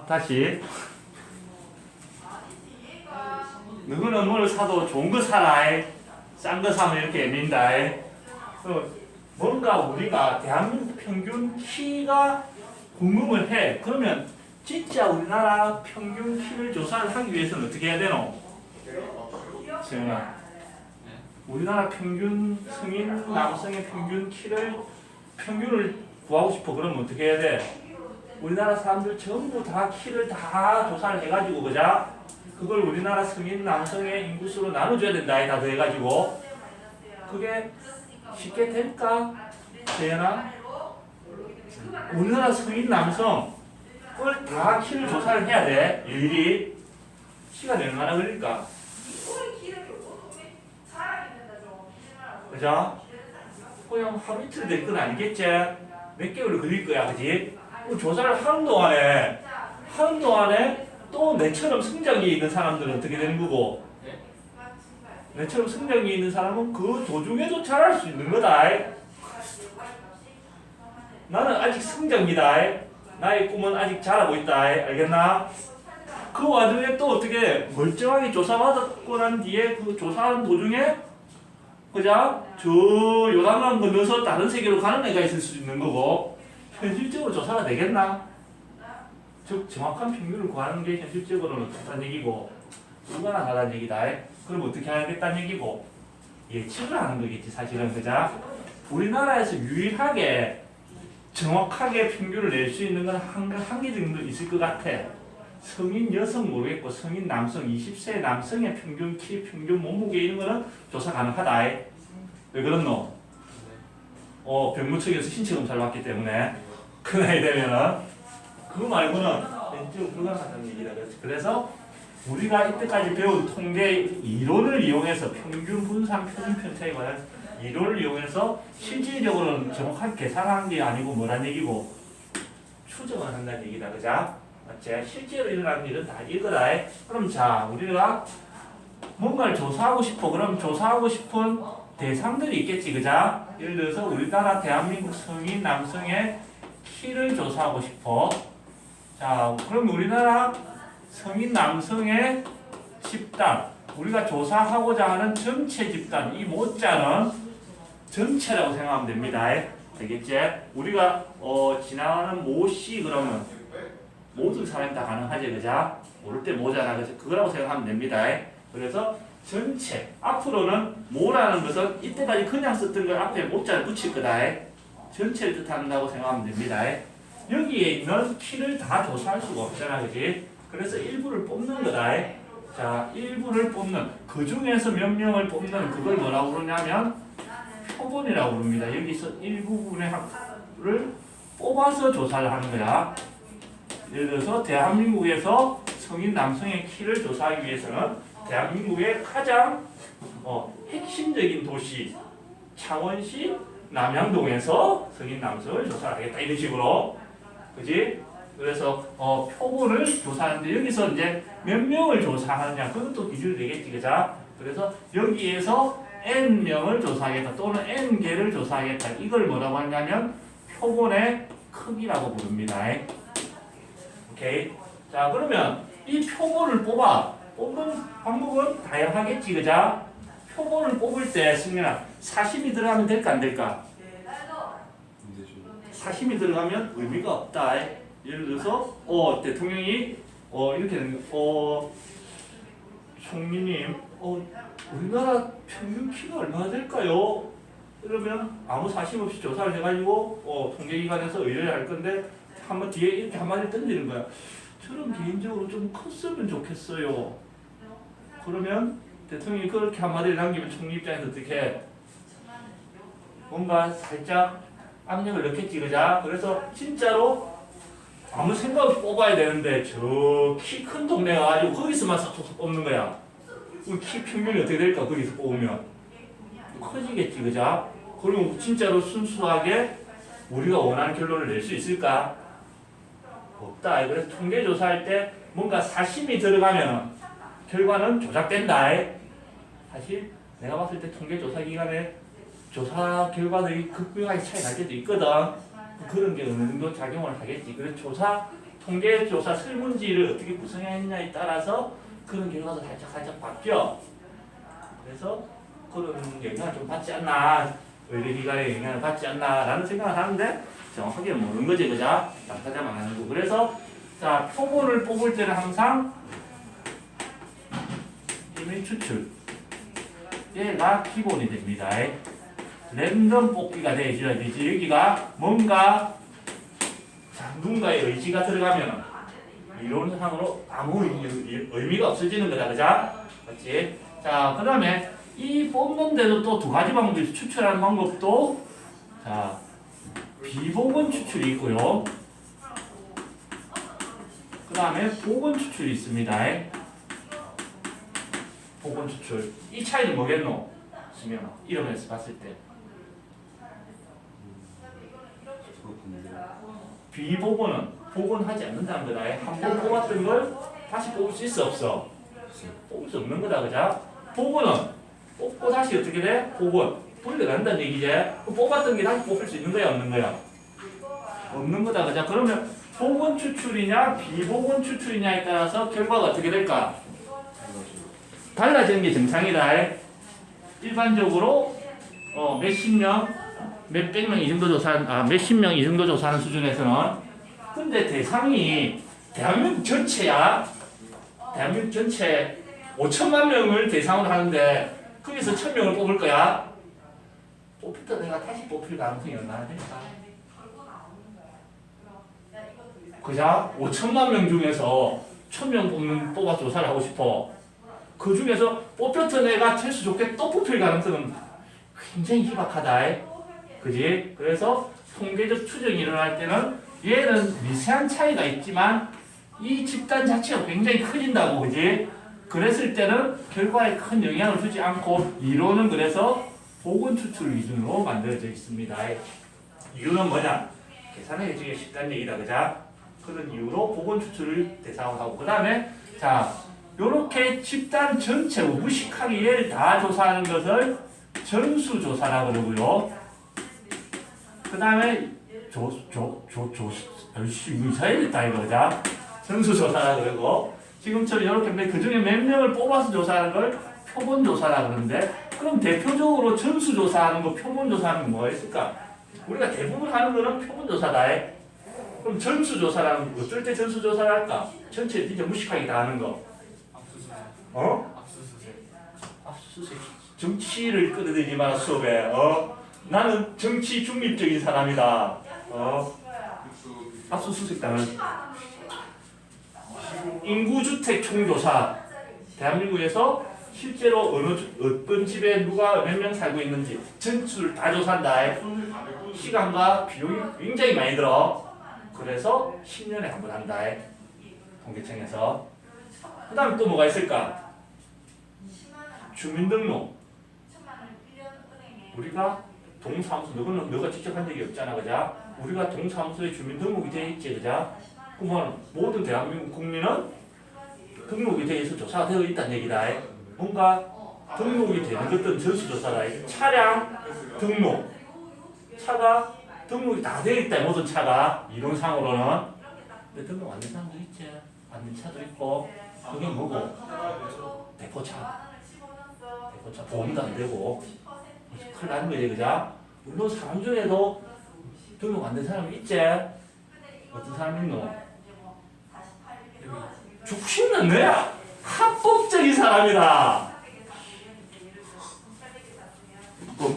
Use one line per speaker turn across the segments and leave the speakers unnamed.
다시. 누구는 뭘 사도 좋은 거 사라. 싼 거 사면 이렇게 애민다. 뭔가 우리가 대한민국 평균 키가 궁금을 해. 그러면 진짜 우리나라 평균 키를 조사를 하기 위해서는 어떻게 해야 되노? 지영아, 우리나라 평균 성인 남성의 평균을 구하고 싶어. 그러면 어떻게 해야 돼? 우리나라 사람들 전부 다 키를 다 조사를 해가지고, 그자? 그걸 우리나라 성인 남성의 인구수로 나눠줘야 된다. 다 더해가지고. 그게 쉽게 될까? 재현아? 우리나라 성인 남성을 다 키를 조사를 해야 돼. 일일이. 시간이 얼마나 걸릴까? 그죠? 그냥 하루 이틀 될 건 아니겠지? 몇 개월 걸릴 거야, 그지? 조사를 하는 동안에 또 내처럼 성장이 있는 사람들은 어떻게 되는 거고, 내처럼 성장이 있는 사람은 그 도중에도 잘할 수 있는 거다. 나는 아직 성장기다. 나의 꿈은 아직 자라고 있다. 알겠나? 그 와중에 또 어떻게 멀쩡하게 조사받았고 난 뒤에 그 조사하는 도중에 그자? 저 요단강 건너서 다른 세계로 가는 애가 있을 수 있는 거고, 현실적으로 조사가 되겠나? 즉 정확한 평균을 구하는 게 현실적으로는 어떻다는 얘기고 불가능하다는 얘기다. 그럼 어떻게 하겠다는 얘기고 예측을 하는 거겠지 사실은. 그자? 우리나라에서 유일하게 정확하게 평균을 낼 수 있는 건 한 개 정도 있을 것 같아. 성인 여성 모르겠고 성인 남성 20세 남성의 평균 키, 평균 몸무게 이런 거는 조사 가능하다. 왜 그렇노? 병무청에서 신체 검사를 받기 때문에 그 나이 되면은 그거 말고는 현실적으로 불가능하다는 얘기다. 그래서 우리가 이때까지 배운 통계 이론을 이용해서 평균 분산, 표준 편차에 관한 이론을 이용해서 실질적으로는 정확하게 계산하는 게 아니고 뭐란 얘기고 추정을 한다는 얘기다. 그자? 맞지? 실제로 일어나는 일은 다 이거다. 그럼 자, 우리가 뭔가를 조사하고 싶어. 그럼 조사하고 싶은 대상들이 있겠지. 그자? 예를 들어서 우리나라 대한민국 성인 남성의 키를 조사하고 싶어. 자, 그럼 우리나라 성인 남성의 집단, 우리가 조사하고자 하는 전체 집단, 이 모자는 전체라고 생각하면 됩니다. 되겠지? 우리가 지나가는 모씨 그러면 모든 사람이 다 가능하지, 그자? 모를 때 모자라, 그래서 그거라고 생각하면 됩니다. 그래서 전체, 앞으로는 모라는 것은 이때까지 그냥 썼던 걸 앞에 모자를 붙일 거다. 전체를 뜻한다고 생각하면 됩니다. 여기에 있는 키를 다 조사할 수가 없잖아, 그지? 그래서 일부를 뽑는 거다. 자, 일부를 뽑는, 그 중에서 몇 명을 뽑는 그걸 뭐라고 그러냐면 표본이라고 부릅니다. 여기서 일부분의 학을 뽑아서 조사를 하는 거야. 예를 들어서 대한민국에서 성인 남성의 키를 조사하기 위해서는 대한민국의 가장 핵심적인 도시 창원시 남양동에서 성인 남성을 조사하겠다 이런 식으로, 그지? 그래서 표본을 조사하는데 여기서 이제 몇 명을 조사하느냐 그것도 기준이 되겠지, 그자? 그래서 여기에서 n 명을 조사하겠다 또는 n 개를 조사하겠다 이걸 뭐라고 하냐면 표본의 크기라고 부릅니다. 오케이. 자, 그러면 이 표본을 뽑는 방법은 다양하겠지, 그자? 표본을 뽑을 때 승민아 사심이 들어가면 될까 안 될까? 사심이 들어가면 의미가 없다. 예를 들어서 대통령이 이렇게 되는 거, 총리님 우리나라 평균 키가 얼마나 될까요? 그러면 아무 사심 없이 조사를 해가지고 통계기관에서 의뢰를 할 건데 한번 뒤에 이렇게 한마디 던지는 거야. 저는 개인적으로 좀 컸으면 좋겠어요. 그러면 대통령이 그렇게 한마디를 남기면 총리 입장에서 어떻게 뭔가 살짝 압력을 넣겠지, 그자? 그래서 진짜로 아무 생각 없이 뽑아야 되는데 저 키 큰 동네 가가지고 거기서만 쏙쏙 뽑는 거야. 키 평균이 어떻게 될까 거기서 뽑으면 커지겠지, 그자? 그러면 진짜로 순수하게 우리가 원하는 결론을 낼 수 있을까? 없다. 그래서 통계 조사할 때 뭔가 사심이 들어가면 결과는 조작된다. 사실 내가 봤을 때 통계 조사 기간에 조사 결과들이 극명하게 차이 날 때도 있거든. 그런 게 어느 정도 작용을 하겠지. 그래서 조사 통계조사 설문지를 어떻게 구성했냐에 따라서 그런 결과도 살짝 바뀌어. 그래서 그런 영향을 좀 받지 않나, 의료기관의 영향을 받지 않나라는 생각을 하는데 정확하게 모르는 거지, 그죠? 당사자만 아는 거. 그래서 자, 표본을 뽑을 때는 항상 이미 추출 얘가 기본이 됩니다. 랜덤 뽑기가 되어야 되지. 여기가 뭔가 자, 누군가의 의지가 들어가면 이론상으로 아무 의미가 없어지는 거다, 그죠? 맞지? 자, 그 다음에 이 뽑는데도 또 두 가지 방법이 추출하는 방법도 자, 비복원 추출이 있고요. 그 다음에 복원 추출이 있습니다. 복원 추출. 이 차이는 뭐겠노? 수면 이름에서 봤을 때. 비복원은 복원하지 않는다는 거다. 한 번 뽑았던 걸 다시 뽑을 수 있어, 없어? 뽑을 수 없는 거다, 그죠? 복원은 뽑고 다시 어떻게 돼? 복원. 돌려간다는 얘기지. 뽑았던 게 다시 뽑힐 수 있는 거야, 없는 거야? 없는 거다, 그죠? 그러면 복원 추출이냐, 비복원 추출이냐에 따라서 결과가 어떻게 될까? 달라지는 게 정상이다. 일반적으로 몇십 명, 몇백 명 이 정도 조사하는, 몇십 명 이 정도 조사하는 수준에서는 근데 대상이 대한민국 전체야. 대한민국 전체 5천만 명을 대상으로 하는데 거기서 1,000명을 뽑을 거야. 뽑힐 때 내가 다시 뽑힐 가능성이 얼마나 될까? 그자 5천만 명 중에서 1,000명 뽑아 조사를 하고 싶어. 그 중에서 뽑혔던 애가 철수 좋게 또 뽑힐 가능성은 굉장히 희박하다. 그지? 그래서 통계적 추정이 일어날 때는 얘는 미세한 차이가 있지만 이 집단 자체가 굉장히 커진다고, 그지? 그랬을 때는 결과에 큰 영향을 주지 않고 이론은 그래서 복원 추출 기준으로 만들어져 있습니다. 이유는 뭐냐? 계산하기 되게 쉽다는 얘기다, 그자? 그런 이유로 복원 추출을 대상으로 하고 그 다음에 자 요렇게 집단 전체 무식하게 얘를 다 조사하는 것을 전수조사라고 그러고요. 그 다음에 이사해야겠다 이거자. 전수조사라고 그러고 지금처럼 이렇게 그 중에 몇 명을 뽑아서 조사하는 걸 표본조사라고 그러는데 그럼 대표적으로 전수조사하는 거, 표본조사하는 거 뭐가 있을까? 우리가 대부분 하는 거는 표본조사다. 그럼 전수조사라는 거 어떨 때 전수조사를 할까? 전체 진짜 무식하게 다 하는 거. 압수수색. 정치를 끌어들이지 마라 수업에. 나는 정치 중립적인 사람이다. 압수수색 당한. 인구주택 총조사. 대한민국에서 실제로 어떤 집에 누가 몇 명 살고 있는지 전수를 다 조사한다. 시간과 비용이 굉장히 많이 들어. 그래서 10년에 한 번 한다. 통계청에서. 그 다음에 또 뭐가 있을까? 주민등록. 우리가 동사무소, 너가 직접 한 적이 없잖아, 그자? 우리가 동사무소에 주민등록이 되어 있지, 그자? 그러면 모든 대한민국 국민은 등록에 대해서 조사가 되어 있다는 얘기다. 뭔가 등록이 되는 것들은 전수조사다. 차량 등록. 차가 등록이 다 되어 있다, 모든 차가. 이론상으로는. 근데 등록 안 된 사람도 있지. 안 된 차도 있고. 그게 뭐고? 대포차. 대포차 보험도 안 되고. 큰일 나는 거지, 그자? 물론 사람 중에도 등록 안 된 사람이 있지. 어떤 사람이 있노? 죽신는 거야. 합법적인 사람이다.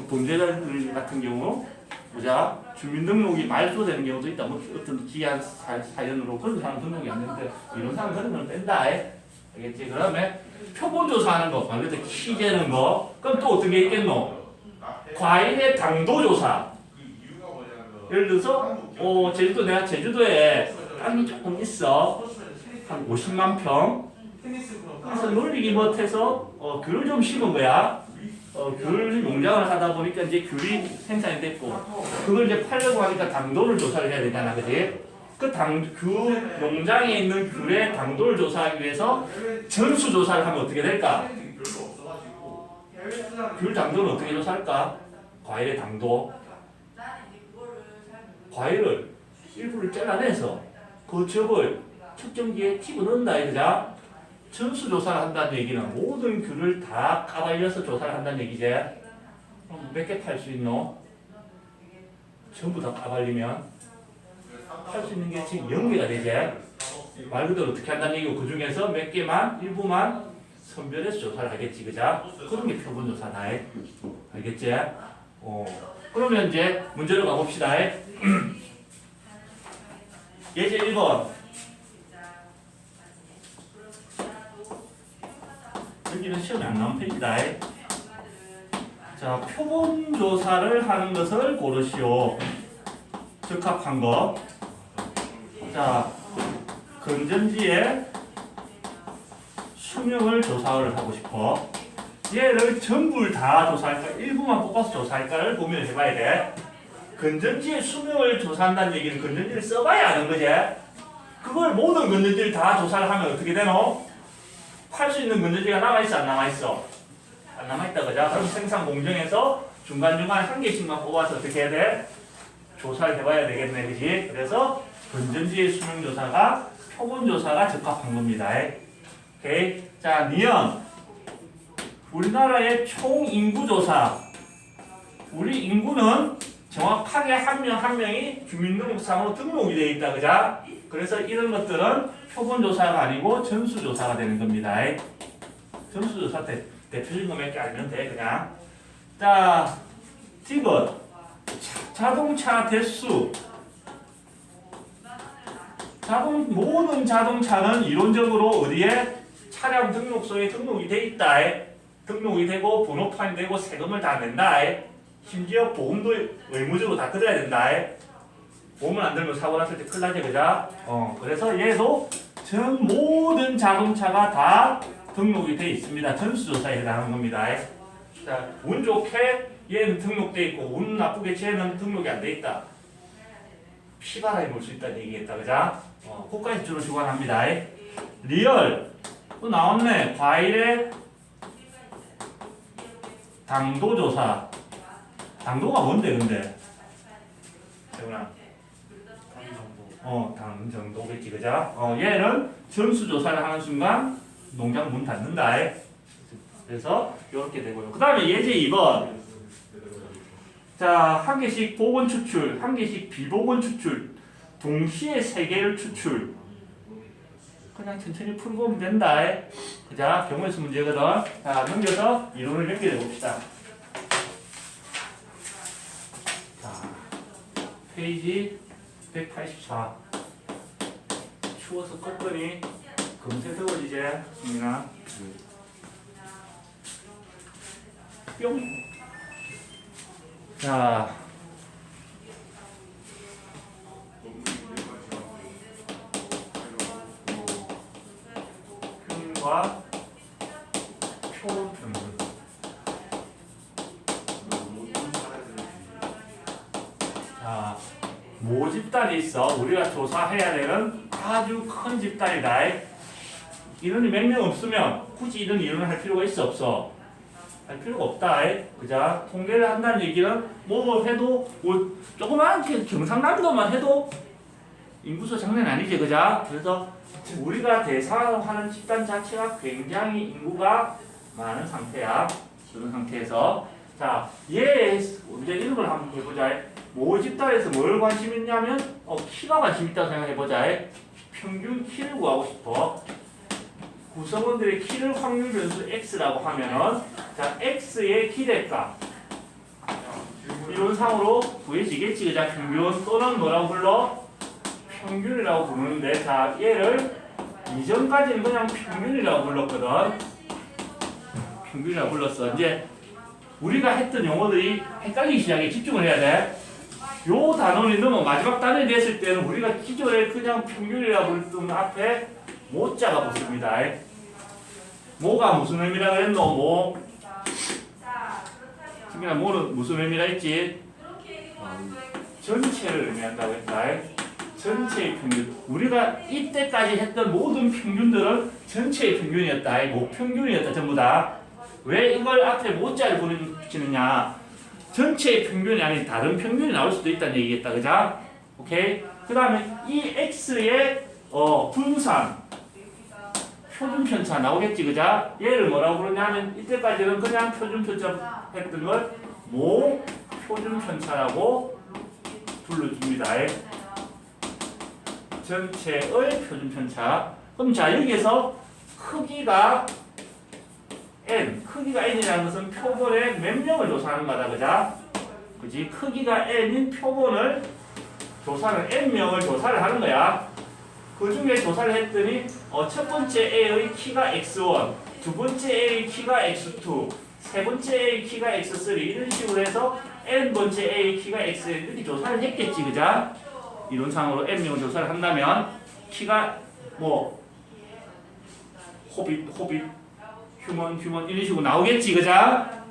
범죄자들 같은 경우, 보자, 주민등록이 말소되는 경우도 있다. 뭐 어떤 기한 사연으로 그런 사람 등록이 안 되는데 이런 사람 그런 건 뺀다. 알겠지? 그다음에 표본조사하는 거, 말 그대로 키 재는 거. 그럼 또 어떤 게 있겠노? 과일의 당도조사. 예를 들어서 내가 제주도에 땅이 조금 있어. 한 50만 평. 그래서 놀리기 못해서 귤을 좀 심은 거야. 귤 농장을 하다 보니까 이제 귤이 생산이 됐고 그걸 이제 팔려고 하니까 당도를 조사를 해야 되잖아, 그지? 귤 농장에 있는 귤의 당도를 조사하기 위해서 전수 조사를 하면 어떻게 될까? 귤 당도는 어떻게 조사할까? 과일의 당도. 과일을 일부를 잘라내서 그 적을 측정기에 집어넣는다 이거자. 전수조사를 한다는 얘기는 모든 귤을 다 까발려서 조사를 한다는 얘기지. 그럼 몇 개 팔 수 있노? 전부 다 까발리면 팔 수 있는 게 지금 0개가 되지. 말 그대로 어떻게 한다는 얘기고 그 중에서 몇 개만 일부만 선별해서 조사를 하겠지, 그자? 그런 게 표본조사다. 알겠지? 그러면 이제 문제로 가봅시다. 예제 1번. 여기는 시험에 안 나온 페이지다. 자, 표본조사를 하는 것을 고르시오. 적합한 것. 자, 건전지의 수명을 조사를 하고 싶어. 얘를 전부를 다 조사할까? 일부만 뽑아서 조사할까를 고민을 해봐야 돼. 건전지의 수명을 조사한다는 얘기는 건전지를 써봐야 아는 거지. 그걸 모든 건전지를 다 조사를 하면 어떻게 되노? 팔 수 있는 건전지가 남아있어 안 남아있어? 안 남아있다 그죠? 그럼 생산 공정에서 중간중간 한 개씩만 뽑아서 어떻게 해야 돼? 조사를 해봐야 되겠네, 그지? 그래서 건전지의 수명 조사가 표본 조사가 적합한 겁니다. 오케이. 자, 니은. 우리나라의 총 인구 조사. 우리 인구는 정확하게 한 명 한 명이 주민등록상으로 등록이 되어 있다, 그자? 그래서 이런 것들은 표본 조사가 아니고 전수 조사가 되는 겁니다. 전수 조사 대표적인 거 몇 개 알면 돼, 그냥. 자, 디귿. 자동차 대수. 모든 자동차는 이론적으로 어디에? 차량 등록소에 등록이 돼 있다. 등록이 되고 번호판이 되고 세금을 다 낸다. 심지어 보험도 의무적으로 다 들어야 된다. 보험을 안 들면 사고 났을 때 큰일 나지, 그자? 그래서 얘도 전 모든 자동차가 다 등록이 돼 있습니다. 전수조사에 해당하는 겁니다. 자, 운 좋게 얘는 등록돼 있고 운 나쁘게 쟤는 등록이 안 돼 있다. 피바람이 불 수 있다는 얘기겠다, 그자? 그까지 주로 주관합니다. 리얼. 또 나왔네. 과일의 당도 조사. 당도가 뭔데, 근데? 재훈아. 당 정도겠지, 그자? 얘는 전수 조사를 하는 순간 농장 문 닫는다. 그래서 이렇게 되고요. 그 다음에 예제 2번. 자, 한 개씩 복원 추출, 한 개씩 비복원 추출, 동시에 세 개를 추출. 그냥 천천히 풀고 오면 된다. 자, 경우에서 문제거든. 자, 넘겨서 이론을 연결해 봅시다. 자, 페이지 184. 추워서 껐더니 금세 더워지지, 승민아. 뿅. 자, 평균과 표본 평균. 자, 모집단이 있어. 우리가 조사해야 되는 아주 큰 집단이다. 이론이 몇 명 없으면 굳이 이런 이론을 할 필요가 있어, 없어? 할 필요가 없다. 그자? 통계를 한다는 얘기는 뭐 해도 뭐 조그만 경상남도만 해도 인구수 장난 아니지, 그자? 그래서 우리가 대상하는 집단 자체가 굉장히 인구가 많은 상태야. 그런 상태에서 자, 이제 이런 걸 한번 해보자. 모집단에서 뭘 관심 있냐면 키가 관심 있다고 생각해보자. 평균 키를 구하고 싶어. 구성원들의 키를 확률 변수 x라고 하면은 자, x의 기대값 이론상으로 구해지겠지, 그자? 평균 또는 뭐라고 불러? 평균이라고 부르는데, 자, 얘를 이전까지는 그냥 평균이라고 불렀거든. 평균이라고 불렀어. 이제 우리가 했던 용어들이 헷갈리기 시작해. 집중을 해야 돼. 요 단원이 너무 마지막 단원이 됐을 때는 우리가 기존에 그냥 평균이라고 불렀던 앞에 모자가 붙습니다. 모가 무슨 의미라고 했노? 모. 승민아, 모는 무슨 의미가 있지? 전체를 의미한다고 했다. 전체의 평균. 우리가 이때까지 했던 모든 평균들은 전체의 평균이었다. 모평균이었다, 전부 다. 왜 이걸 앞에 모자를 붙이느냐? 전체의 평균이 아닌 다른 평균이 나올 수도 있다는 얘기겠다, 그자? 오케이? 그 다음에 이 x의 분산 표준 편차 나오겠지, 그자? 얘를 뭐라고 부르냐면 이때까지는 그냥 표준 편차 했던 걸 모 표준 편차라고 불러줍니다. 전체의 표준 편차. 그럼 자, 여기에서 크기가 n이라는 것은 표본의 몇 명을 조사하는 거다, 그자? 그지? 크기가 n인 표본을 n명을 조사를 하는 거야. 그 중에 조사를 했더니 첫 번째 A의 키가 x1, 두 번째 A의 키가 x2, 세 번째 A의 키가 x3 이런 식으로 해서 n번째 A의 키가 xn 이렇게 조사를 했겠지, 그자? 이론상으로 n명을 조사를 한다면 키가 뭐 호빗, 휴먼 이런 식으로 나오겠지, 그자?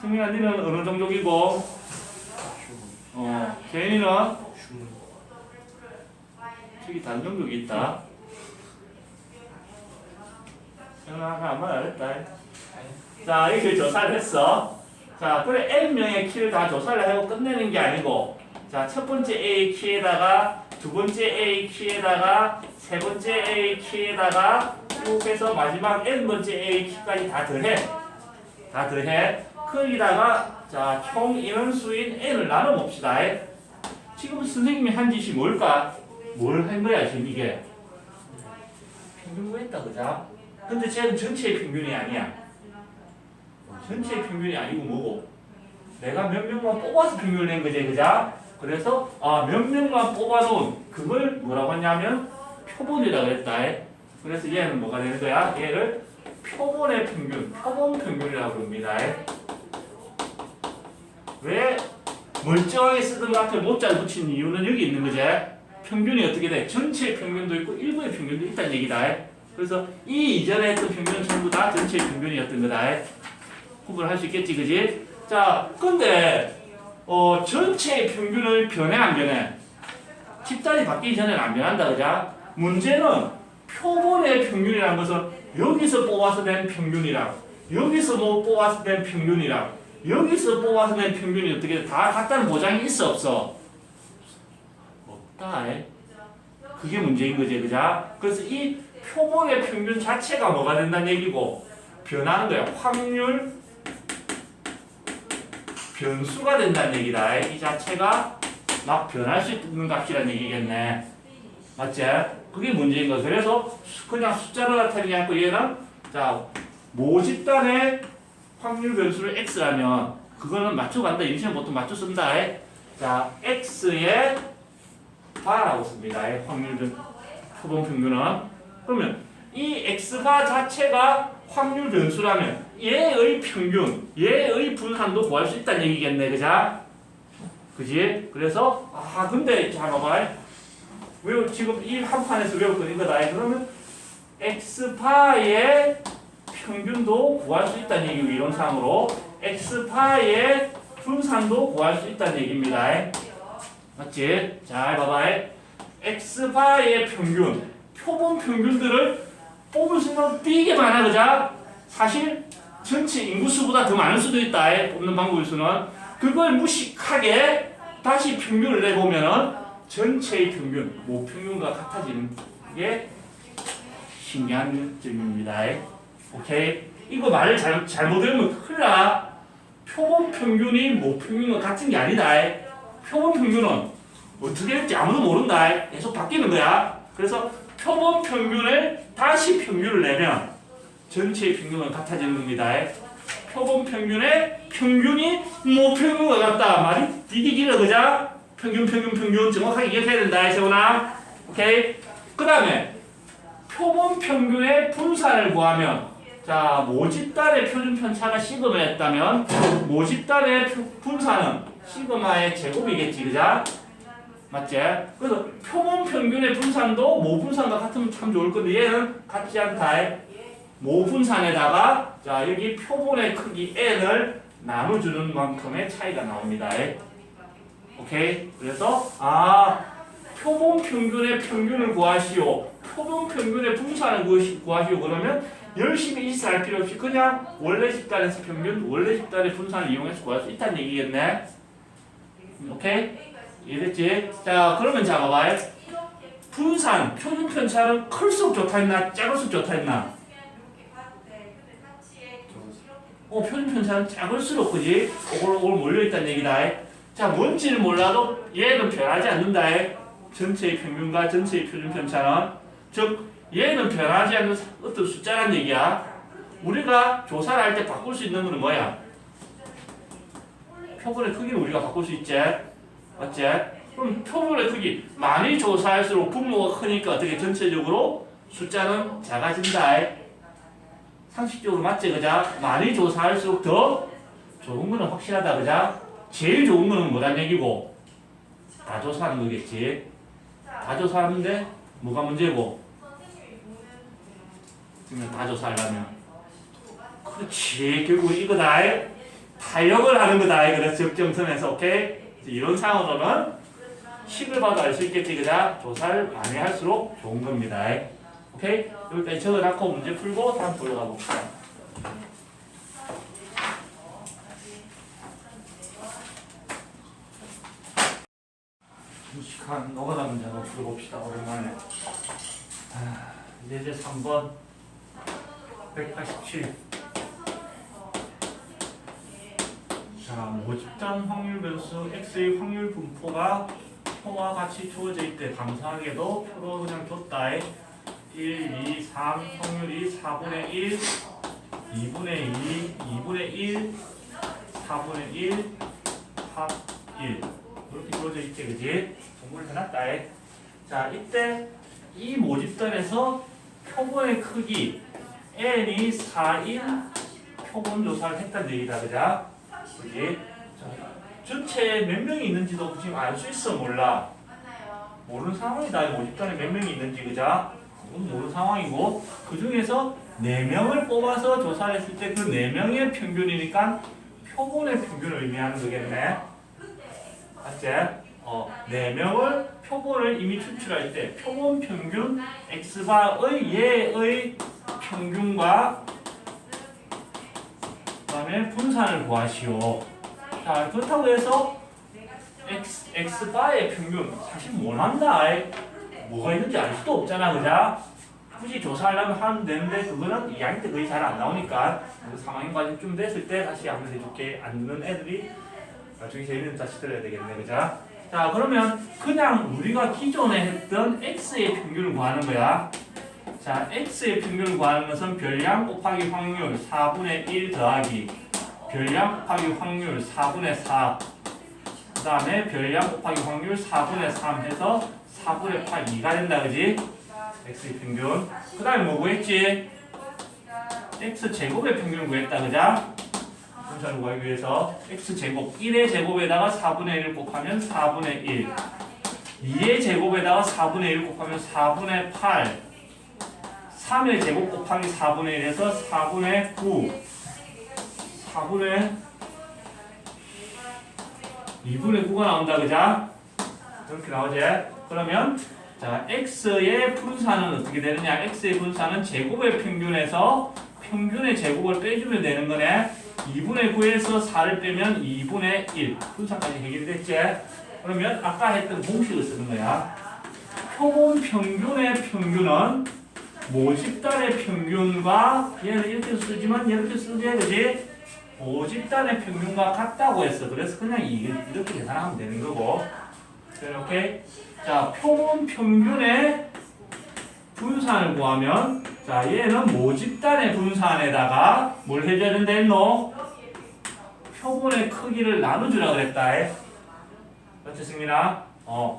승민아, 니는 어느 종족이고? 재현이는? 저기 다른 종족이 있다. 하나 안 말했다. 자, 이렇게 조사를 했어. 자, 그래 n명의 키를 다 조사를 하고 끝내는 게 아니고, 자, 첫 번째 A 키에다가 두 번째 A 키에다가 세 번째 A 키에다가 쭉 해서 마지막 n번째 A 키까지 다 더해. 거기다가 자, 총 인원수인 n을 나눠 봅시다. 지금 선생님이 한 짓이 뭘까? 뭘 한 거야, 지금 이게? 평균 구했다, 그자? 근데 쟤는 전체의 평균이 아니야. 전체의 평균이 아니고 뭐고? 내가 몇 명만 뽑아서 평균을 낸 거지, 그자? 그래서 몇 명만 뽑아놓은 그걸 뭐라고 하냐면 표본이라고 그랬다. 그래서 얘는 뭐가 되는 거야? 얘를 표본 평균이라고 부릅니다. 왜 멀쩡하게 쓰던 거 앞에 못자를 붙인 이유는 여기 있는 거지. 평균이 어떻게 돼? 전체의 평균도 있고 일부의 평균도 있다는 얘기다. 그래서 이 이전에 했던 평균은 전부 다 전체의 평균이었던 거다. 구분을 할 수 있겠지, 그지? 자, 근데 전체의 평균을 변해 안 변해? 집단이 바뀌기 전에는 안 변한다, 그자? 문제는 표본의 평균이라는 것은 여기서 뽑아서 낸 평균이랑 여기서 뭐 뽑아서 낸 평균이랑 여기서 뽑아서 낸 평균이 어떻게 다 같다는 보장이 있어, 없어? 없다. 그게 문제인 거지, 그자? 그래서 이 표본의 평균 자체가 뭐가 된다는 얘기고 변하는 거야. 확률 변수가 된다는 얘기다. 이 자체가 막 변할 수 있는 값이라는 얘기겠네. 맞지? 그게 문제인 거야. 그래서 그냥 숫자로 나타내지 않고 얘는 자, 모집단의 확률 변수를 x라면 그거는 맞춰간다. 인식은 보통 맞춰 쓴다. 자, x의 바라고 씁니다. 확률 표본 평균은. 그러면 이 x바 자체가 확률 변수라면 얘의 평균, 얘의 분산도 구할 수 있다는 얘기겠네, 그자? 그지? 그래서 근데 자 봐봐. 지금 이 한 판에서 외웠거든 이거다. 그러면 x바의 평균도 구할 수 있다는 얘기고 이론상으로 x바의 분산도 구할 수 있다는 얘기입니다. 맞지? 잘 봐봐. x바의 평균, 표본 평균들을 뽑을 수 있는 되게 많아, 그자? 사실 전체 인구수보다 더 많을 수도 있다. 뽑는 방법일 수는. 그걸 무식하게 다시 평균을 내보면은 전체의 평균, 모평균과 같아지는 게 신기한 점입니다. 오케이? 이거 말을 잘못 외우면 큰일 나. 표본 평균이 모평균과 같은 게 아니다. 표본 평균은 어떻게 될지 아무도 모른다. 계속 바뀌는 거야. 그래서 표본 평균을 다시 평균을 내면 전체의 평균은 같아지는 겁니다. 표본 평균의 평균이 모평균과 같다. 말이 되게 길어, 그자? 평균 정확하게 기억해야 된다, 세훈아. 오케이? 그 다음에 표본 평균의 분산을 구하면 자, 모집단의 표준 편차가 시그마였다면 모집단의 분산은 시그마의 제곱이겠지, 그자? 맞지? 그래서 표본 평균의 분산도 모분산과 같으면 참 좋을 건데 얘는 같지 않다. 모분산에다가 자, 여기 표본의 크기 n을 나눠주는 만큼의 차이가 나옵니다. 오케이? 그래서 표본 평균의 평균을 구하시오. 표본 평균의 분산을 구하시오. 그러면 열심히 할 필요 없이 그냥 원래 집단에서 평균, 원래 집단의 분산을 이용해서 구할 수 있다는 얘기겠네. 오케이? 이해됐지? 자, 그러면 자, 봐봐. 분산, 표준 편차는 클수록 좋다 했나? 작을수록 좋다 했나? 표준 편차는 작을수록, 그지? 오글 몰려있다는 얘기다. 자, 뭔지를 몰라도 얘는 변하지 않는다. 전체의 평균과 전체의 표준 편차는. 즉, 얘는 변하지 않는 어떤 숫자란 얘기야. 우리가 조사를 할 때 바꿀 수 있는 건 뭐야? 표본의 크기를 우리가 바꿀 수 있지? 맞지? 그럼 표본의 크기 많이 조사할수록 분모가 크니까 어떻게 전체적으로 숫자는 작아진다. 상식적으로 맞지? 그자? 많이 조사할수록 더 좋은 거는 확실하다. 그자? 제일 좋은 거는 뭐란 얘기고? 다 조사하는 거겠지. 다 조사하는데 뭐가 문제고? 다 조사하려면 그렇지. 결국 이거다. 타협을 하는 거다. 그래서 적정선에서 오케이? 이런 상황으로는 식을 봐도 알 수 있겠지. 그자? 조사를 많이 할수록 좋은 겁니다. 오케이? 여기까지 적어놓고 문제 풀고 다음 돌아가 봅시다. 무식한 노가다 문제 한번 풀어봅시다. 오랜만에. 이제 3번 187. 자, 모집단 확률 변수 x의 확률 분포가 표와 같이 주어져 있대. 감사하게도 표로 그냥 줬다. 1, 2, 3 확률이 4분의 1, 2분의 2, 2분의 1, 4분의 1, 합 1. 이렇게 주어져 있대. 그지? 정보를 해놨다. 자, 이때 이 모집단에서 표본의 크기 n이 4인 표본 조사를 했다는 얘기다. 그자? 그지? 전체에 몇 명이 있는지도 지금 알 수 있어? 몰라? 모르는 상황이다. 모집단에 몇 명이 있는지. 그자? 그건 모르는 상황이고 그 중에서 4명을 뽑아서 조사를 했을 때 그 4명의 평균이니까 표본의 평균을 의미하는 거겠네. 맞지? 4명을 표본을 이미 추출할 때 표본 평균 x바의 얘의 평균과 그 다음에 분산을 구하시오. 자, 그렇다고 해서 x바의 평균 사실 못한다. 뭐가 있는지 알 수도 없잖아. 그자? 굳이 조사하려면 하면 되는데 그거는 이야기 때 거의 잘 안 나오니까 3학년 과정쯤 됐을 때 다시 한번 해줄게. 안 듣는 애들이 나중에 재밌는 다시 들어야 되겠네. 그자? 자, 그러면 그냥 우리가 기존에 했던 x의 평균을 구하는 거야. 자, x의 평균을 구하는 것은 별량 곱하기 확률 4분의 1 더하기 별량 곱하기 확률 4분의 4 그 다음에 별량 곱하기 확률 4분의 3 해서 4분의 8, 2가 된다. 그지? x의 평균. 그 다음에 뭐 구했지? x제곱의 평균을 구했다. 그자? 분산을 구하기 위해서 x제곱 1의 제곱에다가 4분의 1을 곱하면 4분의 1 2의 제곱에다가 4분의 1을 곱하면 4분의 8 3의 제곱 곱하기 4분의 1 해서 4분의 9 4분의 2분의 9가 나온다. 그자? 이렇게 나오지? 그러면 자, x의 분산은 어떻게 되느냐? x의 분산은 제곱의 평균에서 평균의 제곱을 빼주면 되는 거네. 2분의 9에서 4를 빼면 2분의 1. 분산까지 해결됐지? 그러면 아까 했던 공식을 쓰는 거야. 표본 평균의 평균은 모집단의 평균과 얘는 이렇게 쓰지만 이렇게 쓰지, 그지? 모집단의 평균과 같다고 했어. 그래서 그냥 이렇게 계산하면 되는 거고. 오케이? 자, 표본 평균의 분산을 구하면 자, 얘는 모집단의 분산에다가 뭘 해줘야 된다 했노? 표본의 크기를 나눠주라 그랬다. 맞지, 승민아?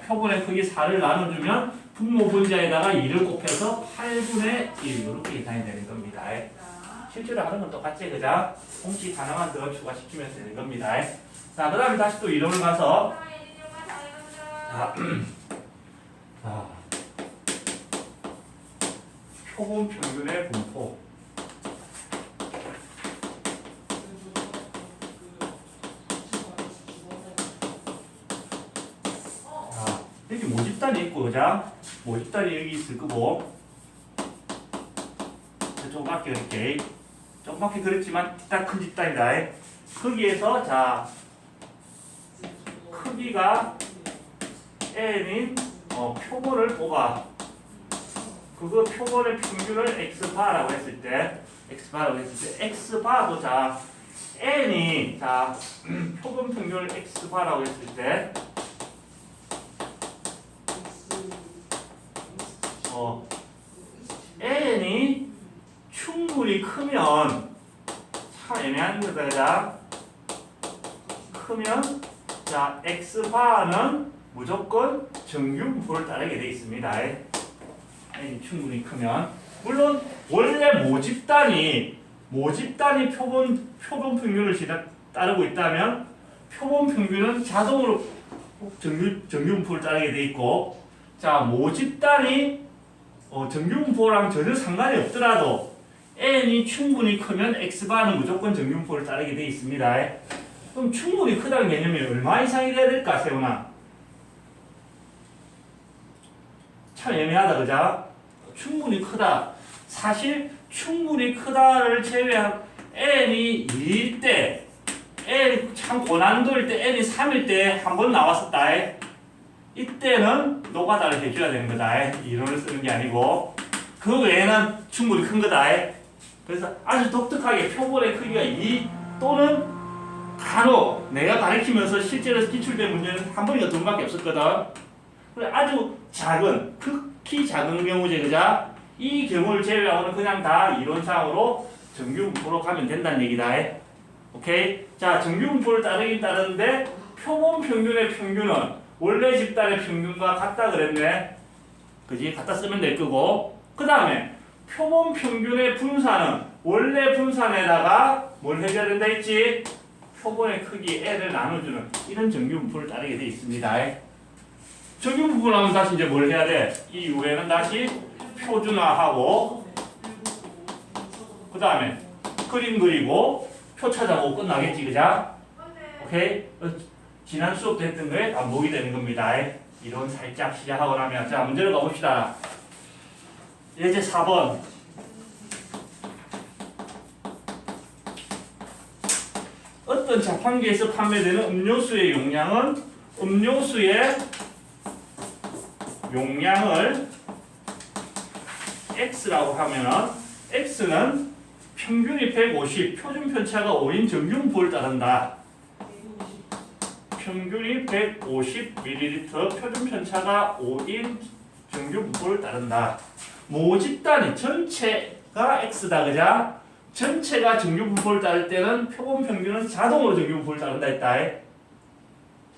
표본의 크기 4를 나눠주면 분모 분자에다가 2를 곱해서 8분의 1 이렇게 계산이 되는 겁니다. 실제로 하는 건 똑같지, 그자? 공식 하나만 더 추가시키면 되는 겁니다. 자, 그 다음에 다시 또 이론을 가서 자, 표본 평균의 분포. 자, 여기 모집단이 있고, 그자? 모집단이 여기 있을 거고, 조그맣게 이렇게, 조그맣게 그랬지만 딱 큰 집단이다. 거기에서 자, 크기가 n인 표본을 뽑아. 그거 표본의 평균을 x바라고 했을 때 x바도 자 n이 자 표본 평균을 x바라고 했을 때 n이 충분히 크면 참 애매한 거다. 자 크면 자 x바는 무조건 정규분포를 따르게 되어 있습니다. n이 충분히 크면 물론 원래 모집단이 표본 평균을 따르고 있다면 표본 평균은 자동으로 정규분포를 따르게 돼 있고 자 모집단이 정규분포랑 전혀 상관이 없더라도 n이 충분히 크면 x바는 무조건 정규분포를 따르게 돼 있습니다. 그럼 충분히 크다는 개념이 얼마 이상이 돼야 될까 세훈아? 참 애매하다 그죠? 충분히 크다. 사실 충분히 크다를 제외한 n이 2일 때 n이 참 고난도일 때 n이 3일 때 한 번 나왔었다. 이때는 노가다를 해줘야 되는 거다. 이론을 쓰는 게 아니고 그 외에는 충분히 큰 거다. 그래서 아주 독특하게 표본의 크기가 2 또는 간혹 내가 가르치면서 실제로 기출된 문제는 한 번이나 두 번밖에 없었거든. 그래 아주 작은 극히 작은 경우제 그자 이 경우를 제외하고는 그냥 다 이론상으로 정규분포로 가면 된다는 얘기다. 오케이? 자 정규분포를 따르긴 따르는데 표본 평균의 평균은 원래 집단의 평균과 같다 그랬네. 그지? 갖다 쓰면 될 거고 그 다음에 표본 평균의 분산은 원래 분산에다가 뭘 해줘야 된다 했지? 표본의 크기 L을 나눠주는 이런 정규분포를 따르게 되어 있습니다. 정규분포를 하면 다시 이제 뭘 해야 돼? 이 이후에는 다시 표준화하고 그 다음에 그림 그리고 표 찾아보고 끝나겠지 그자? 오케이? 지난 수업 때 했던 거에 반복이 되는 겁니다. 이론 살짝 시작하고 나면 자 문제를 가봅시다. 예제 4번 어떤 자판기에서 판매되는 음료수의 용량은 음료수의 용량을 x라고 하면은 x는 평균이 150, 표준 편차가 5인 정규분포를 따른다. 평균이 150ml, 표준 편차가 5인 정규분포를 따른다. 모집단이 전체가 x다 그자? 전체가 정규분포를 따를 때는 표본 평균은 자동으로 정규분포를 따른다 했다.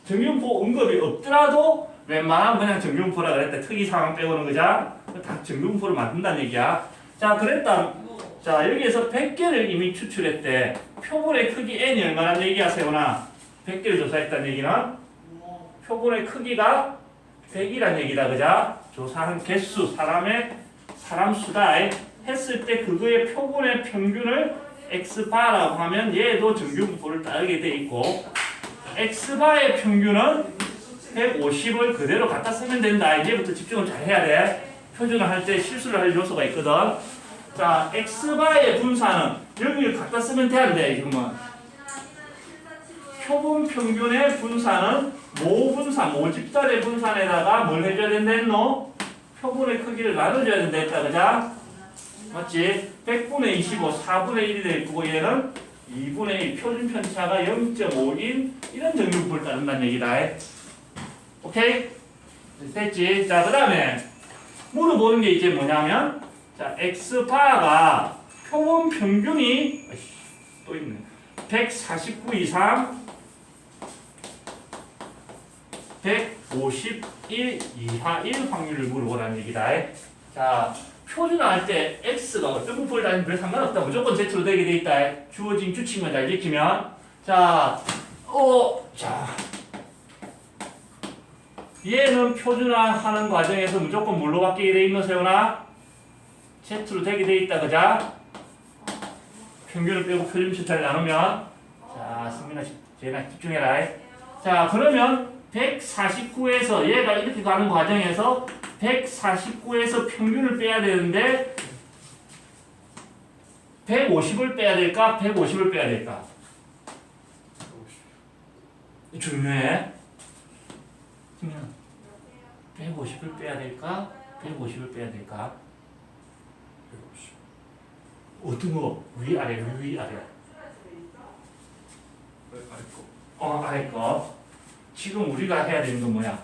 정규분포 언급이 없더라도 웬만하면 그냥 정규분포라 그랬다. 특이 상황 빼고는 그자? 다 정규분포를 만든다는 얘기야. 자 그랬다. 자 여기에서 100개를 이미 추출했대. 표본의 크기 n이 얼마나 얘기야 세훈아? 100개를 조사했다는 얘기는 표본의 크기가 100이란 얘기다 그자? 조사한 개수 사람 수다 했을 때 그거의 표본의 평균을 x바라고 하면 얘도 정규분포를 따르게 돼 있고 x바의 평균은 150을 그대로 갖다 쓰면 된다. 이제부터 집중을 잘 해야 돼. 표준을 할 때 실수를 할 요소가 있거든. 자 x바의 분산은 여기를 갖다 쓰면 돼야 돼. 지금은 표본 평균의 분산은 모집단의 분산에다가 뭘 해줘야 된다 했노? 표본의 크기를 나눠줘야 된다 했다 그자? 맞지? 100분의 25, 4분의 1이 될 거고 얘는 2분의 1, 표준 편차가 0.5인 이런 정규분포를 따른다는 얘기다. 오케이? 됐지? 자 그 다음에 물어보는 게 이제 뭐냐면 자 x바가 표본 평균이 또 있네 149 이상 151 이하일 확률을 물어보라는 얘기다. 자 표준화할 때 x가 어떤 분포를 따르는 별 상관없다. 무조건 z로 되게 돼 있다. 주어진 규칙만 잘 지키면 자 얘는 표준화하는 과정에서 무조건 뭘로 바뀌게 돼 있노 세훈아? z로 되게 돼 있다 그자? 평균을 빼고 표준 편차를 나누면 자 승민아 재나 집중해라. 자 그러면 149에서 얘가 이렇게 가는 과정에서 149에서 평균을 빼야 되는데 150을 빼야 될까? 150을 빼야 될까? 중요해. 150을 빼야 될까? 150을 빼야 될까?
150.
어떤 거? 위아래. 아래 거. 지금 우리가 해야 되는 건 뭐야?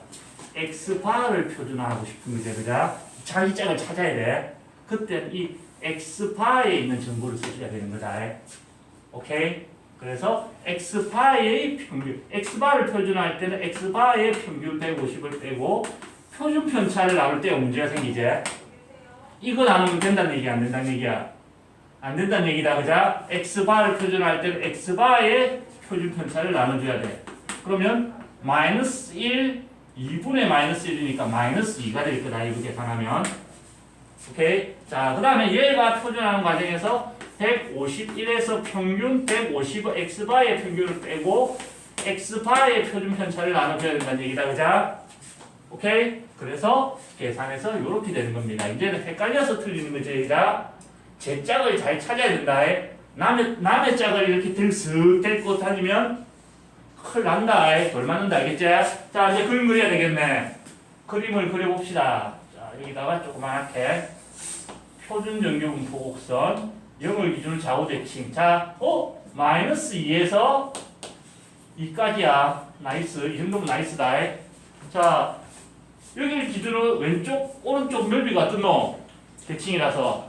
x바를 표준화하고 싶은 거지, 그죠? 자기 짝을 찾아야 돼. 그때 이 x바에 있는 정보를 써줘야 되는 거다. 오케이? 그래서 x바의 평균, x바를 표준화할 때는 x바의 평균 150을 빼고 표준 편차를 나눌 때 문제가 생기지. 이거 나누면 된다는 얘기야, 안 된다는 얘기야? 안 된다는 얘기다, 그죠? x바를 표준화할 때는 x바의 표준 편차를 나눠줘야 돼. 그러면 마이너스 1, 2분의 마이너스 1이니까 마이너스 2가 될 거다, 이거 계산하면. 오케이? 자, 그 다음에 얘가 표준하는 과정에서 151에서 평균 150의 x바의 평균을 빼고 x바의 표준 편차를 나눠줘야 된다는 얘기다, 그죠? 오케이? 그래서 계산해서 이렇게 되는 겁니다. 이제는 헷갈려서 틀리는 거지, 얘가. 제 짝을 잘 찾아야 된다. 남의 짝을 이렇게 들쓱 데리고 다니면 큰일 난다. 돌 맞는다. 알겠지? 자, 이제 그림 그려야 되겠네. 그림을 그려봅시다. 자, 여기다가 조그맣게 표준 정규분 포곡선 0을 기준으로 좌우 대칭. 자, 마이너스 2에서 2까지야. 나이스. 이 정도면 나이스다. 자, 여기를 기준으로 왼쪽, 오른쪽 넓이가 어떻노? 대칭이라서.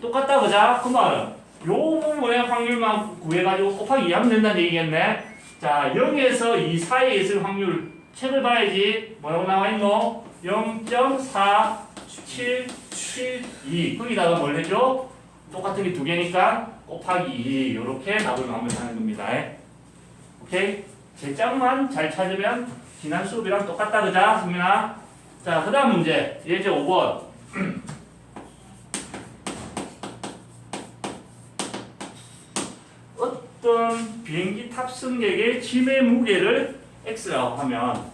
똑같다, 그자? 그 말은 요 부분의 확률만 구해가지고 곱하기 2 하면 된다는 얘기겠네. 자, 0에서 2 사이에 있을 확률 책을 봐야지. 뭐라고 나와있노? 0.4772. 거기다가 뭘 해줘? 똑같은 게 두 개니까 곱하기 2. 요렇게 답을 나오면 하는 겁니다. 오케이? 제 짝만 잘 찾으면 지난 수업이랑 똑같다, 그자? 승민아? 자, 그 다음 문제. 예제 5번. 어떤 비행기 탑승객의 짐의 무게를 x라고 하면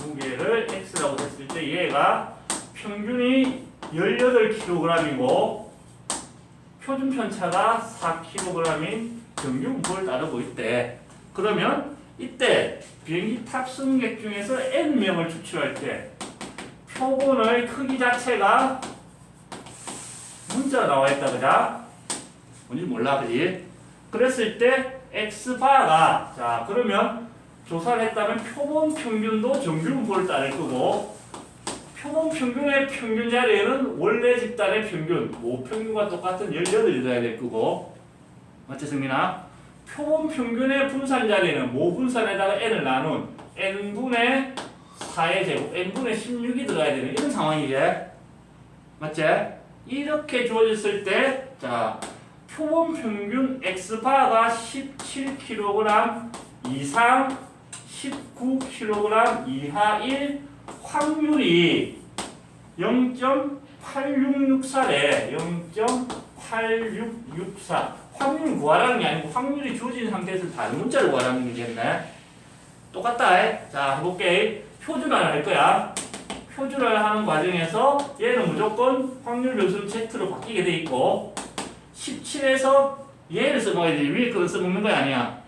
무게를 x라고 했을 때 얘가 평균이 18kg이고 표준 편차가 4kg인 정규분포를 따르고 있대. 그러면 이때 비행기 탑승객 중에서 n명을 추출할 때 표본의 크기 자체가 문자가 나와 있다, 그자? 뭔지 몰라, 그지? 그랬을 때 x바가, 자, 그러면 조사를 했다면 표본 평균도 정규분포를 따를 거고 표본 평균의 평균 자리에는 원래 집단의 평균, 모평균과 똑같은 18이 들어야 될 거고, 맞지, 승민아? 표본 평균의 분산 자리에는 모분산에다가 n을 나눈 n분의 4의 제곱, n분의 16이 들어가야 되는 이런 상황이지. 맞지? 이렇게 주어졌을 때, 자, 표본 평균 x바가 17kg 이상 19kg 이하일 확률이 0.8664래. 0.8664. 확률 구하라는 게 아니고 확률이 주어진 상태에서 다른 문자를 구하라는 얘기겠네. 똑같다. 자, 해볼게. 표준화를 할 거야. 표준화를 하는 과정에서 얘는 무조건 확률 변수는 Z로 바뀌게 돼 있고 17에서 얘를 써먹어야지. 위에 거는 써먹는 거야, 아니야?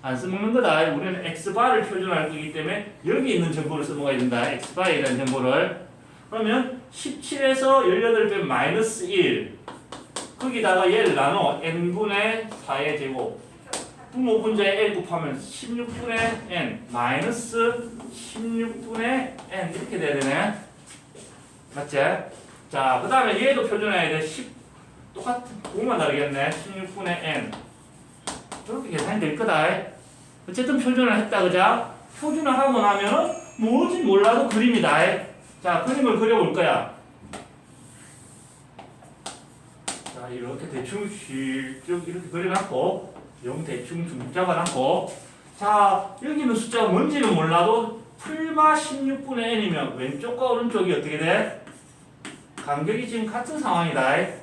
안 써먹는 거다. 우리는 x바를 표준화할 거기 때문에 여기 있는 정보를 써먹어야 된다. x바에 대한 정보를. 그러면 17에서 18 빼면 마이너스 1. 거기다가 얘를 나눠 n분의 4의 제곱. 분모분자에 l 곱하면 16분의 n 마이너스 16분의 n 이렇게 돼야 되네. 맞지? 자, 그 다음에 얘도 표준화해야 돼. 똑같은 공만 다르겠네. 16분의 n 이렇게 계산이 될 거다. 어쨌든 표준화를 했다, 그자? 표준화하고 나면은 뭔지 몰라도 그림이다. 자, 그림을 그려볼 거야. 자, 이렇게 대충 실쭉 이렇게 그려놨고 0 대충 좀 잡아놨고, 자, 여기 있는 숫자가 뭔지는 몰라도 풀마 16분의 n이면 왼쪽과 오른쪽이 어떻게 돼? 간격이 지금 같은 상황이다.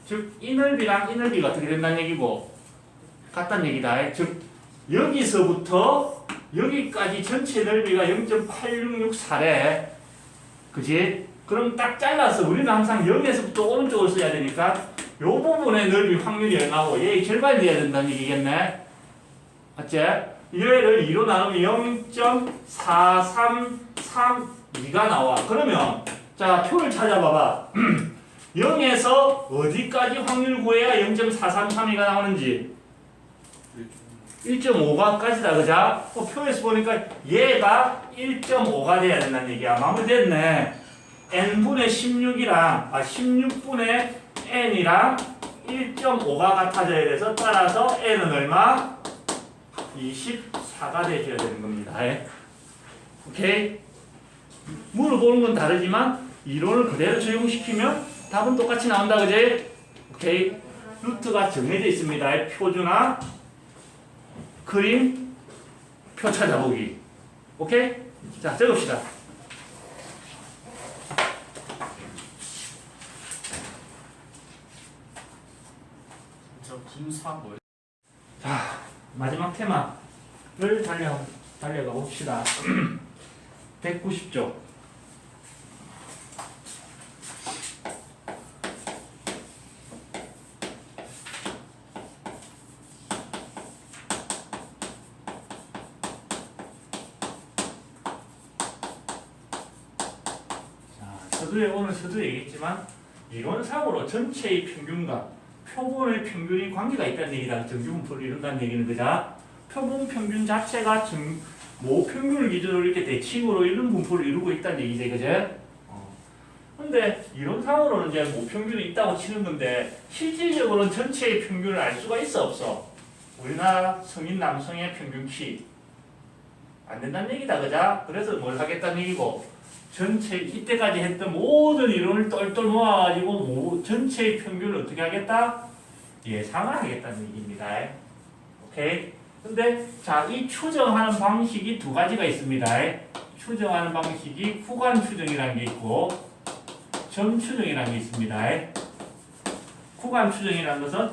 즉, 이 넓이랑 이 넓이가 어떻게 된다는 얘기고 같다는 얘기다. 즉, 여기서부터 여기까지 전체 넓이가 0.8664래. 그지? 그럼 딱 잘라서 우리는 항상 여기에서부터 오른쪽을 써야 되니까 요 부분의 넓이 확률이 얼마고 얘의 절반이 돼야 된다는 얘기겠네. 맞지? 얘를 2로 나누면 0.4332가 나와. 그러면 자 표를 찾아봐봐. 0에서 어디까지 확률 구해야 0.432가 나오는지 1.5가까지다. 그자? 표에서 보니까 얘가 1.5가 돼야 된다는 얘기야. 마무리됐네. n분의 16이랑 16분의 n이랑 1.5가 같아져야 돼서 따라서 n은 얼마? 24가 되셔야 되는 겁니다. 오케이? 물어보는 건 다르지만 이론을 그대로 적용시키면 답은 똑같이 나온다. 그지? 오케이? 루트가 정해져 있습니다. 표준화, 그림, 표 찾아보기. 오케이? 자, 적읍시다.
저 분사 뭐예요?
자, 마지막 테마를 달려가 봅시다. 190쪽. 오늘 서두에 얘기했지만 이론상으로 전체의 평균과 표본의 평균이 관계가 있다는 얘기다. 정규분포를 이룬다는 얘기는 그자. 표본 평균 자체가 모평균을 기준으로 이렇게 대칭으로 이런 분포를 이루고 있다는 얘기지, 그제? 근데 이론상으로는 이제 모평균이 있다고 치는 건데 실질적으로는 전체의 평균을 알 수가 있어 없어? 우리나라 성인 남성의 평균 키 안 된다는 얘기다, 그자? 그래서 뭘 하겠다는 얘기고. 전체 이때까지 했던 모든 이론을 똘똘 모아가지고 전체의 평균을 어떻게 하겠다? 예상을 하겠다는 얘기입니다. 오케이? 근데 자, 이 추정하는 방식이 두 가지가 있습니다. 추정하는 방식이 후관 추정이라는 게 있고 점 추정이라는 게 있습니다. 후관 추정이라는 것은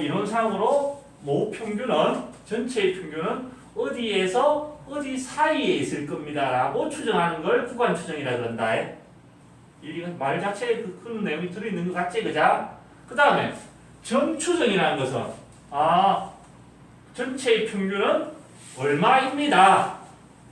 이론상으로 모 평균은 전체의 평균은 어디에서 어디 사이에 있을 겁니다 라고 추정하는 걸 후관 추정이라 그런다. 이 말 자체에 그런 내용이 들어있는 것 같지, 그자? 그 다음에 점 추정이라는 것은 전체의 평균은 얼마입니다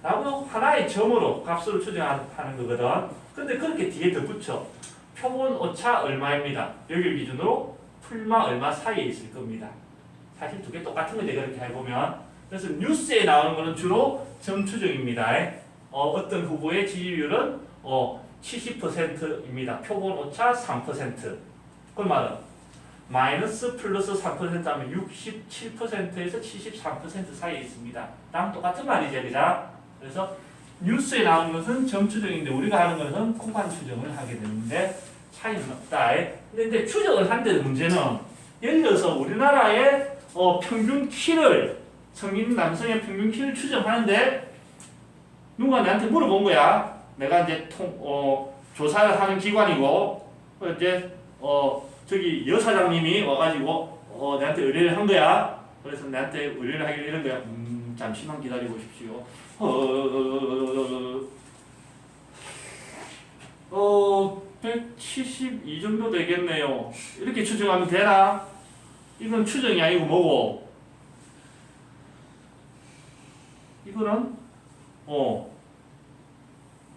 라고 하나의 점으로 값으로 추정하는 거거든. 근데 그렇게 뒤에 덧붙여 표본 오차 얼마입니다. 여기를 기준으로 풀마 얼마 사이에 있을 겁니다. 사실 두 개 똑같은 거지, 그렇게 해보면. 그래서 뉴스에 나오는 거는 주로 점 추정입니다. 어떤 후보의 지지율은 70%입니다. 표본 오차 3%. 그 말은 마이너스 플러스 3% 하면 67%에서 73% 사이에 있습니다. 다음 똑같은 말이죠, 그죠? 그래서 뉴스에 나오는 것은 점 추정인데 우리가 하는 것은 후관 추정을 하게 되는데 차이는 없다. 근데 추정을 한데 문제는 예를 들어서 우리나라의 평균 키를 성인 남성의 평균 키를 추정하는데 누가 나한테 물어본 거야. 내가 이제 조사를 하는 기관이고 이제 저기 여사장님이 와가지고 나한테 의뢰를 한 거야. 그래서 나한테 의뢰를 하기로 이런 거야. 잠시만 기다려 보십시오. 172 정도 되겠네요. 이렇게 추정하면 되나? 이건 추정이 아니고 뭐고? 이거는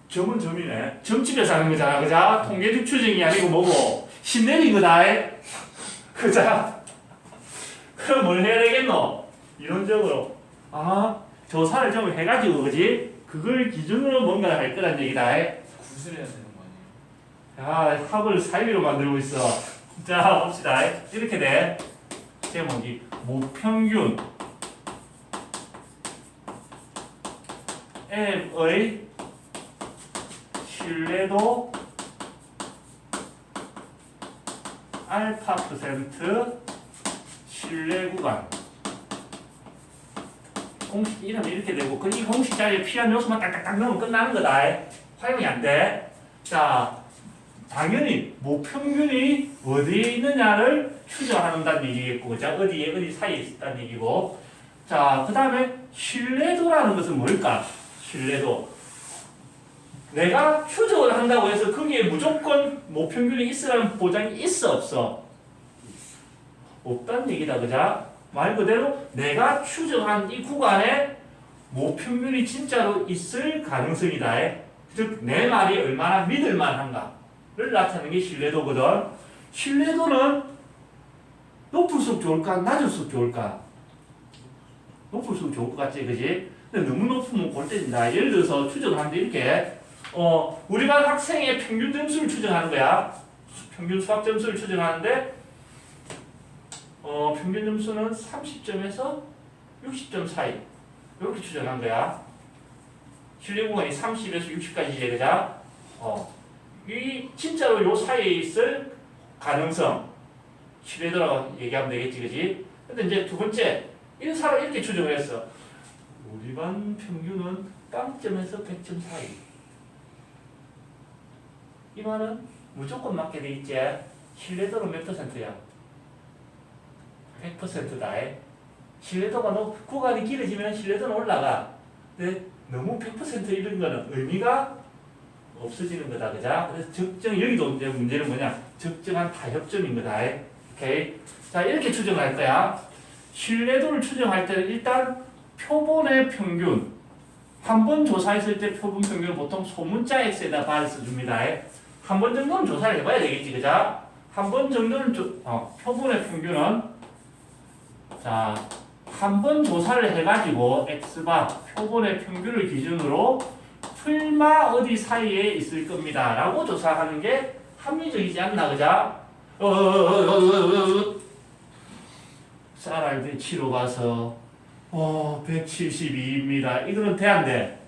점은 점이네. 점집에서 하는 거잖아, 그자? 통계적 추정이 아니고 뭐고? 신내린 거다. 그자? 그럼 뭘 해야 되겠노? 이론적으로 조사를 좀 해가지고, 그지? 그걸 기준으로 뭔가를 할 거란 얘기다.
구슬해야 되는 거 아니에요?
야, 합을 사이비로 만들고 있어. 자, 봅시다. 이렇게 돼. 제목이 모평균 M의 신뢰도 알파 퍼센트 신뢰 구간. 공식 이름이 이렇게 되고 이 공식 자리에 필요한 요소만 딱딱딱 넣으면 끝나는 거다. 활용이 안 돼. 자, 당연히 모평균이 어디에 있느냐를 추정한다는 얘기겠고, 그죠? 어디 사이에 있다는 얘기고. 자, 그 다음에 신뢰도라는 것은 뭘까? 신뢰도. 내가 추정을 한다고 해서 거기에 무조건 모평균이 있으라는 보장이 있어 없어? 없다는 얘기다, 그죠? 말 그대로 내가 추정한 이 구간에 모평균이 진짜로 있을 가능성이다. 즉 내 말이 얼마나 믿을만한가를 나타내는 게 신뢰도거든. 신뢰도는 높을수록 좋을까 낮을수록 좋을까? 높을수록 좋을 것 같지, 그지? 근데 너무 높으면 골 때린다. 예를 들어서 추정을 하는데 이렇게 우리 반 학생의 평균 점수를 추정하는 거야. 평균 수학 점수를 추정하는데 평균 점수는 30점에서 60점 사이 이렇게 추정한 거야. 신뢰 구간이 30에서 60까지지, 그자? 이 진짜로 요 사이에 있을 가능성 신뢰도라고 얘기하면 되겠지, 그지? 근데 이제 두 번째 인사로 이렇게 추정을 했어. 우리 반 평균은 0점에서 100점 사이. 이 말은 무조건 맞게 돼 있지. 신뢰도는 몇 %야? 100%다. 신뢰도가 구간이 길어지면 신뢰도는 올라가. 근데 너무 100% 이런 거는 의미가 없어지는 거다, 그자? 그래서 여기도 이제 문제는 뭐냐? 적정한 타협점인 거다. 오케이. 자, 이렇게 추정할 거야. 신뢰도를 추정할 때는 일단 표본의 평균. 한 번 조사했을 때 표본 평균은 보통 소문자 x에다 발을 써줍니다. 한 번 정도는 조사를 해봐야 되겠지, 그자? 한 번 정도는 표본의 평균은 자, 한 번 조사를 해가지고 x바 표본의 평균을 기준으로 풀마 어디 사이에 있을 겁니다. 라고 조사하는 게 합리적이지 않나, 그자? 쌀알들 치러 가서 172입니다. 이거는 돼, 안 돼?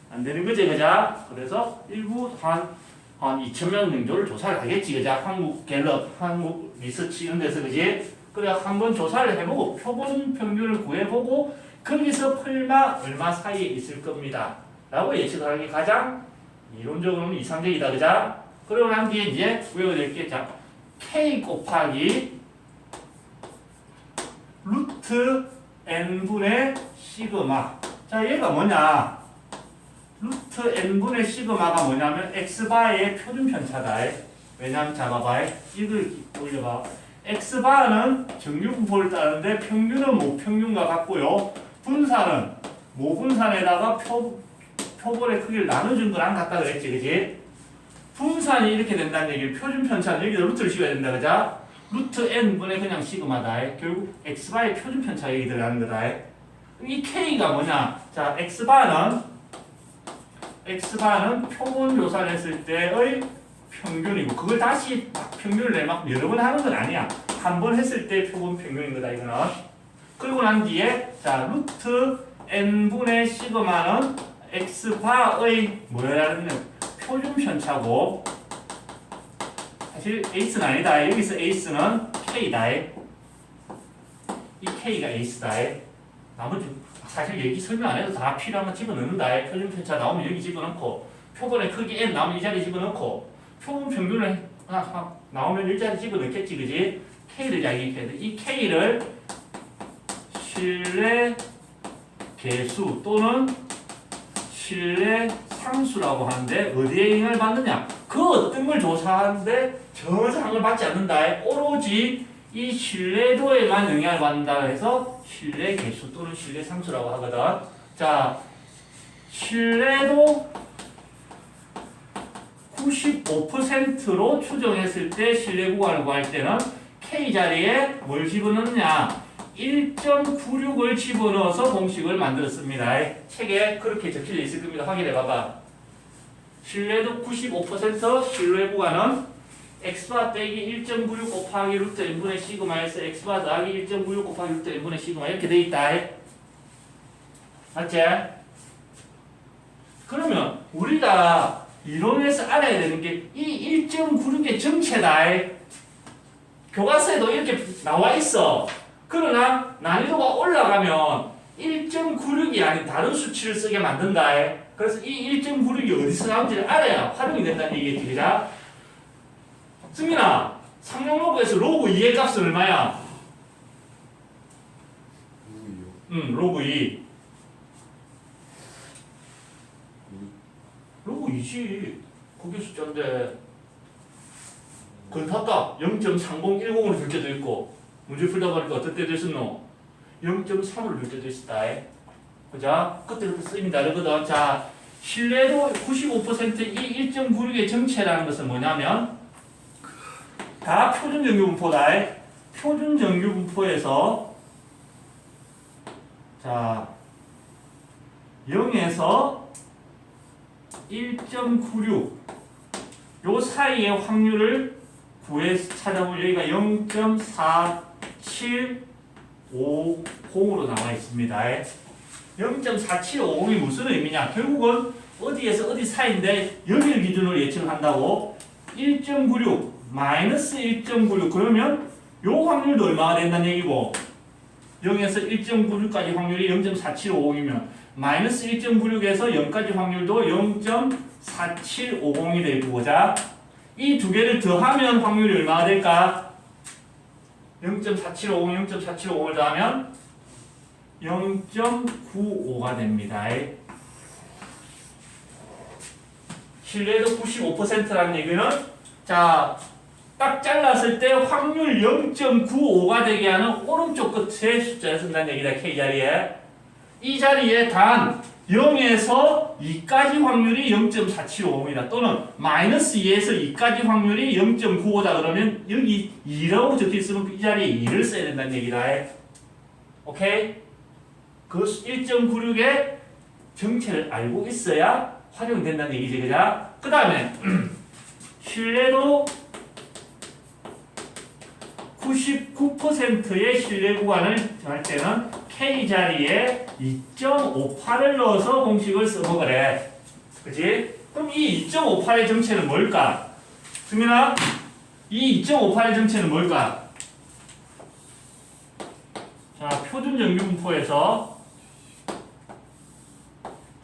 안 되는 거지, 그자? 그래서 일부 한 2,000명 정도를 조사를 하겠지, 그자? 한국 갤럽, 한국 리서치 이런 데서, 그지? 그래, 한번 조사를 해보고 표본 평균을 구해보고 거기서 풀마 얼마 사이에 있을 겁니다. 라고 예측하는 게 가장 이론적으로는 이상적이다, 그자? 그러고 난 뒤에 이제 외워낼 게, 자, K 곱하기 루트 n분의 시그마. 자, 얘가 뭐냐? 루트 n분의 시그마가 뭐냐면 x바의 표준 편차다. 왜냐면 잡아봐. 이걸 올려봐. x바는 정규분포를 따르는데 평균은 모평균과 같고요. 분산은 모분산에다가 표본의 크기를 나눠준 거랑 같다 그랬지, 그지? 분산이 이렇게 된다는 얘기를 표준 편차는 여기다 루트를 씌워야 된다, 그자? 루트 n분의 그냥 시그마다. 결국 x바의 표준 편차 얘기 들어가는 거다. 이 k가 뭐냐? 자, x바는 표본 조사를 했을 때의 평균이고, 그걸 다시 평균을 내막 여러 번 하는 건 아니야. 한 번 했을 때 표본 평균인 거다, 이거는. 그리고 난 뒤에, 자, 루트 n분의 시그마는 x바의 뭐라는 표준 편차고, 사실 에이스는 아니다. 여기서 에이스는 K다. 이 K가 에이스다. 나머지 사실 얘기 설명 안 해도 다 필요한 거 집어넣는다. 표준 편차 나오면 여기 집어넣고, 표본의 크기 N 나오면 이 자리 집어넣고, 표본 평균을 나오면 이 자리 집어넣겠지, 그지? K를 야기해야 돼. 이 K를 신뢰 계수 또는 신뢰 상수라고 하는데 어디에 영향을 받느냐? 그 어떤 걸 조사하는데 정상을 받지 않는다. 오로지 이 신뢰도에만 영향을 받는다 해서 신뢰 계수 또는 신뢰 상수라고 하거든. 자, 신뢰도 95%로 추정했을 때 신뢰 구간을 구할 때는 K 자리에 뭘 집어넣느냐? 1.96을 집어넣어서 공식을 만들었습니다. 책에 그렇게 적혀져 있을 겁니다. 확인해 봐봐. 신뢰도 95% 신뢰 구간은 x바 빼기 1.96 곱하기 루트 n분의 시그마에서 x바 더하기 1.96 곱하기 루트 n분의 시그마 이렇게 돼 있다. 맞지? 그러면 우리가 이론에서 알아야 되는 게 이 1.96의 정체다. 교과서에도 이렇게 나와 있어. 그러나 난이도가 올라가면 1.96이 아닌 다른 수치를 쓰게 만든다. 그래서 이 1.96이 어디서 나온지를 알아야 활용이 된다는 얘기겠지, 그자? 승민아, 상용로그에서 로그 2의 값은 얼마야? 로그 2. 로그 2지. 그게 숫자인데. 그건 탔다. 0.3010으로 줄게도 있고. 문제 풀다 보니까 어떤 때 됐었노? 0.3으로 줄 때도 있다. 그죠? 그때 쓰임이 다르거든. 자, 신뢰도 95%이 1.96의 정체라는 것은 뭐냐면 다 표준 정규 분포다. 표준 정규 분포에서 자 0에서 1.96 요 사이의 확률을 구해서 찾아보면 여기가 0.4750으로 나와 있습니다. 0.4750이 무슨 의미냐? 결국은 어디에서 어디 사이인데 여기를 기준으로 예측을 한다고. 1.96 마이너스 1.96 그러면 요 확률도 얼마가 된다는 얘기고 0에서 1.96까지 확률이 0.4750이면 마이너스 1.96에서 0까지 확률도 0.4750이 될 거고. 자, 이 두 개를 더하면 확률이 얼마가 될까? 0.4750, 0.4750을 더하면 0.95가 됩니다. 신뢰도 95%라는 얘기는 자, 딱 잘랐을 때 확률 0.95가 되게 하는 오른쪽 끝에 숫자를 쓴다는 얘기다. K자리에. 이 자리에 단 0에서 2까지 확률이 0.4750이다. 또는 마이너스 2에서 2까지 확률이 0.95다. 그러면 여기 2라고 적혀있으면 이 자리에 2를 써야 된다는 얘기다. 오케이? 그 1.96의 정체를 알고 있어야 활용된다는 얘기지. 그죠? 그 다음에 신뢰도 99%의 신뢰 구간을 정할 때는 K자리에 2.58을 넣어서 공식을 써먹으래. 그치? 그럼 이 2.58의 정체는 뭘까? 승민아, 이 2.58의 정체는 뭘까? 자, 표준 정규 분포에서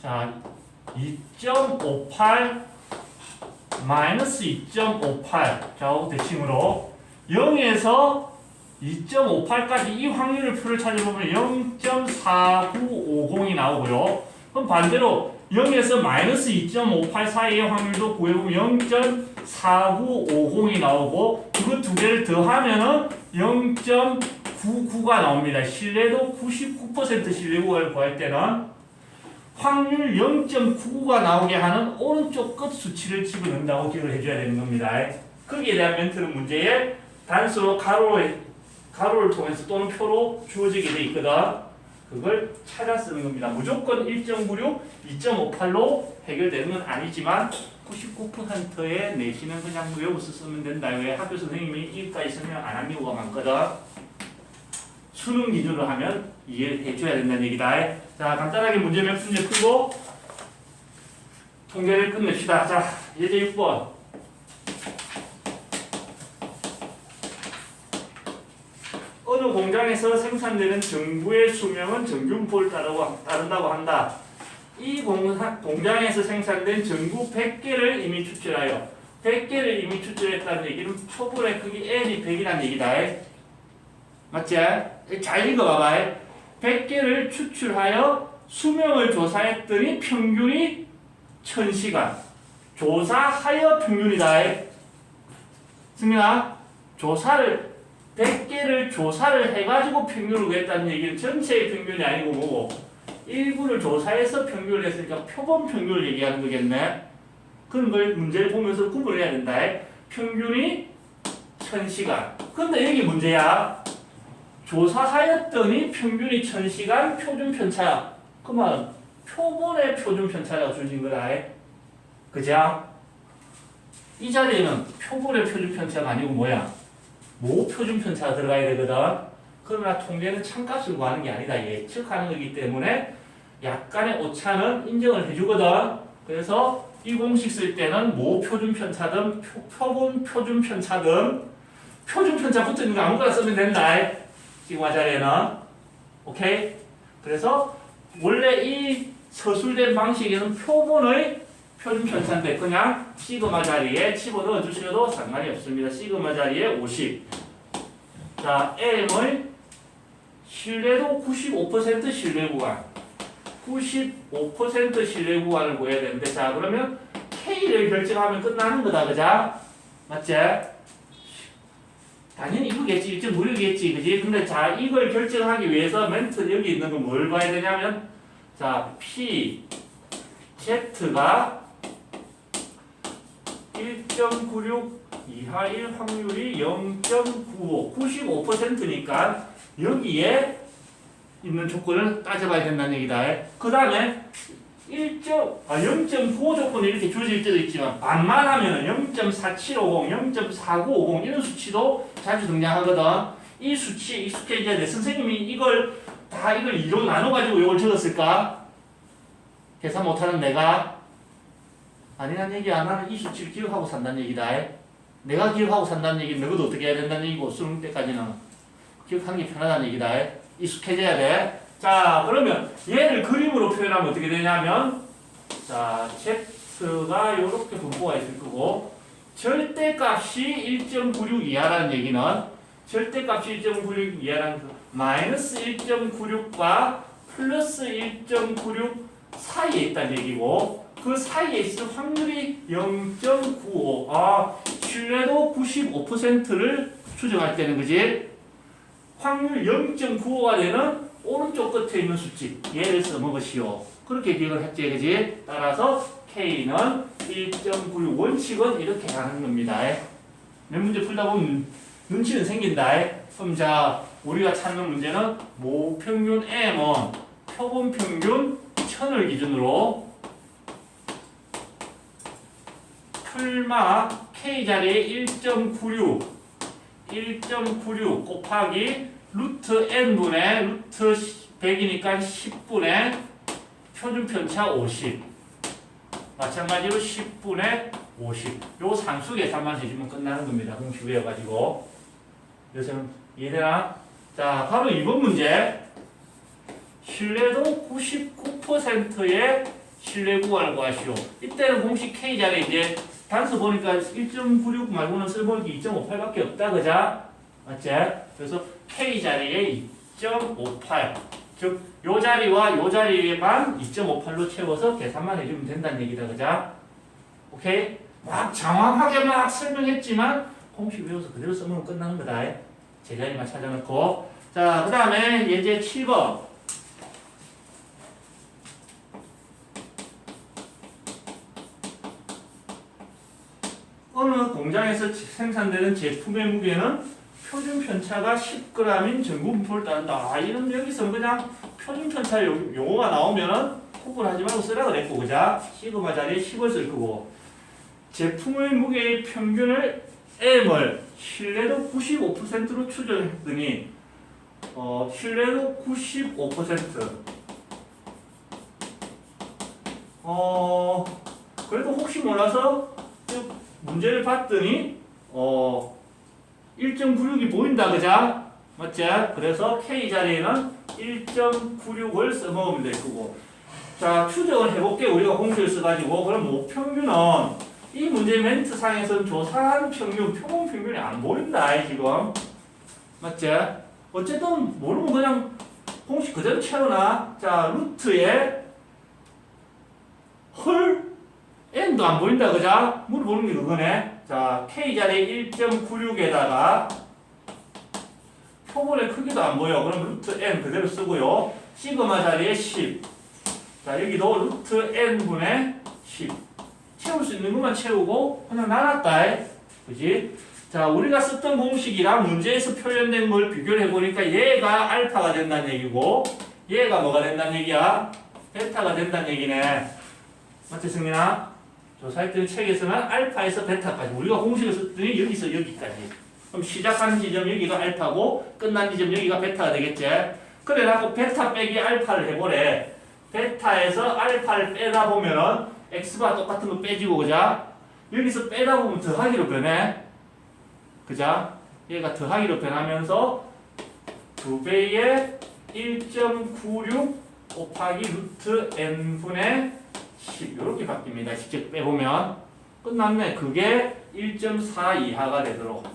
자, 2.58 마이너스 2.58 좌우 대칭으로 0에서 2.58까지 이 확률을 표를 찾아보면 0.4950이 나오고요. 그럼 반대로 0에서 마이너스 2.58 사이의 확률도 구해보면 0.4950이 나오고 그 두 개를 더하면은 0.99가 나옵니다. 신뢰도 99% 신뢰 구간을 구할 때는 확률 0.99가 나오게 하는 오른쪽 끝 수치를 집어넣는다고 기억을 해줘야 되는 겁니다. 거기에 대한 멘트는 문제에 단수로 가로를 통해서 또는 표로 주어지게 돼 있거든. 그걸 찾아 쓰는 겁니다. 무조건 1.96, 2.58로 해결되는 건 아니지만 99%의 내신은 그냥 외워서 쓰면 된다. 왜 학교 선생님이 이까지 설명 안 한 경우가 많거든. 수능 기준으로 하면 이해를 해줘야 된다는 얘기다. 자, 간단하게 문제 몇 문제 풀고 통계를 끝냅시다. 자, 예제 6번. 어느 공장에서 생산되는 전구의 수명은 정균포를 따른다고 한다. 이 공장에서 생산된 전구 100개를 이미 추출하여 100개를 이미 추출했다는 얘기는 초불의 크기 N이 100이라는 얘기다. 맞지? 잘 읽어봐봐. 100개를 추출하여 수명을 조사했더니 평균이 1000시간. 조사하여 평균이다. 승민아, 100개를 조사를 해가지고 평균을 구했다는 얘기는 전체의 평균이 아니고 뭐고 일부를 조사해서 평균을 했으니까 표본 평균을 얘기하는 거겠네. 그런 걸 문제를 보면서 구분을 해야 된다. 평균이 1000시간. 근데 여기 문제야. 조사하였더니 평균이 1000시간 표준 편차야. 그러면 표본의 표준 편차라고 주어진 거다. 그죠? 이 자리에는 표본의 표준 편차가 아니고 뭐야? 모 표준 편차가 들어가야 되거든. 그러나 통계는 참값을 구하는 게 아니다. 예측하는 거기 때문에 약간의 오차는 인정을 해주거든. 그래서 이 공식 쓸 때는 모 표준 편차든 표본 표준 편차든 표준 편차 붙어 있는 거 아무거나 쓰면 된다. 시그마 자리에는. 오케이? 그래서 원래 이 서술된 방식에는 표본의 표준 편차인데 그냥 시그마 자리에 집어넣어 주셔도 상관이 없습니다. 시그마 자리에 50. 자, M의 신뢰도 95% 신뢰 구간. 95% 신뢰 구간을 구해야 되는데 자, 그러면 K를 결정하면 끝나는 거다. 그자? 맞지? 당연히 이거겠지. 1.96이겠지. 그지? 근데 자, 이걸 결정하기 위해서 멘트 여기 있는 거 뭘 봐야 되냐면, 자, P, Z가 1.96 이하일 확률이 0.95, 95%니까 여기에 있는 조건을 따져봐야 된다는 얘기다. 그 다음에 0.95 조건이 이렇게 주어질 때도 있지만 반만 하면 0.4750, 0.4950 이런 수치도 자주 등장하거든. 이 수치에 익숙해져야 돼. 선생님이 이걸 2로 나눠가지고 이걸 적었을까? 계산 못하는 내가 아니란 얘기야. 나는 이 수치를 기억하고 산다는 얘기다. 내가 기억하고 산다는 얘기는 너희도 어떻게 해야 된다는 얘기고 수능 때까지는 기억하는 게 편하다는 얘기다. 익숙해져야 돼. 자, 그러면 얘를 그림으로 표현하면 어떻게 되냐면, 자, Z가 이렇게 분포가 있을 거고, 절대값이 1.96 이하라는 얘기는, 절대값이 1.96 이하라는 마이너스 1.96과 플러스 1.96 사이에 있다는 얘기고, 그 사이에 있을 확률이 0.95. 신뢰도 95%를 추정할 때는, 그지? 확률 0.95가 되는 오른쪽 끝에 있는 수치, 얘를 써먹으시오. 그렇게 기억을 했지, 그지? 따라서 K는 1.96. 원칙은 이렇게 가는 겁니다. 몇 문제 풀다 보면 눈치는 생긴다. 그럼 자, 우리가 찾는 문제는 모평균 M은 표본 평균 1000을 기준으로 풀마 K 자리에 1.96 곱하기 루트 n분의 루트 100이니까 10분의 표준 편차 50. 마찬가지로 10분의 50. 요 상수 계산만 해주면 끝나는 겁니다. 공식 외워가지고. 요새는 이해되나? 자, 바로 이번 문제. 신뢰도 99%의 신뢰 구간을 구하시오. 이때는 공식 K 자리에 이제 단서 보니까 1.96 말고는 쓸모있는 게 2.58밖에 없다, 그자? 맞지? 그래서 K 자리에 2.58. 즉, 요 자리와 요 자리에만 2.58로 채워서 계산만 해주면 된다는 얘기다, 그자? 오케이? 막 장황하게 막 설명했지만, 공식 외워서 그대로 쓰면 끝나는 거다. 제자리만 찾아놓고. 자, 그 다음에 예제 7번. 어느 공장에서 생산되는 제품의 무게는 표준 편차가 10g인 전구 분포를 따른다. 이런 여기서 그냥 표준 편차 용어가 나오면은 구분하지 말고 쓰라 그랬고, 그자? 시그마 자리에 10을 쓸 거고. 제품의 무게의 평균을 M을 신뢰도 95%로 추정했더니, 신뢰도 95%. 그래도 혹시 몰라서 문제를 봤더니 1.96이 보인다, 그자? 맞지? 그래서 K 자리에는 1.96을 써먹으면 될 거고. 자, 추정을 해볼게. 우리가 공식을 써가지고. 그럼 모평균은 이 문제 멘트 상에서는 조사한 평균, 표본 평균이 안 보인다, 지금. 맞지? 어쨌든 모르면 그냥 공식 그대로 채워놔. 자, 루트에 헐 n도 안 보인다, 그자? 물어보는 게 그거네. 자, K 자리에 1.96에다가 표본의 크기도 안 보여. 그럼 루트 n 그대로 쓰고요. 시그마 자리에 10. 자, 여기도 루트 n분의 10. 채울 수 있는 것만 채우고 그냥 나눴다. 그지? 자, 우리가 썼던 공식이랑 문제에서 표현된 걸 비교를 해보니까 얘가 알파가 된다는 얘기고 얘가 뭐가 된다는 얘기야? 베타가 된다는 얘기네. 맞지, 승민아? 조사했던 책에서는 알파에서 베타까지 우리가 공식을 썼더니 여기서 여기까지. 그럼 시작하는 지점 여기가 알파고 끝난 지점 여기가 베타가 되겠지? 그래갖고 베타 빼기 알파를 해보래. 베타에서 알파를 빼다 보면은 x바 똑같은 거 빼지고, 그자? 여기서 빼다 보면 더하기로 변해. 그자? 얘가 더하기로 변하면서 2배의 1.96 곱하기 루트 n분의 10 이렇게 바뀝니다. 직접 빼보면 끝났네. 그게 1.4 이하가 되도록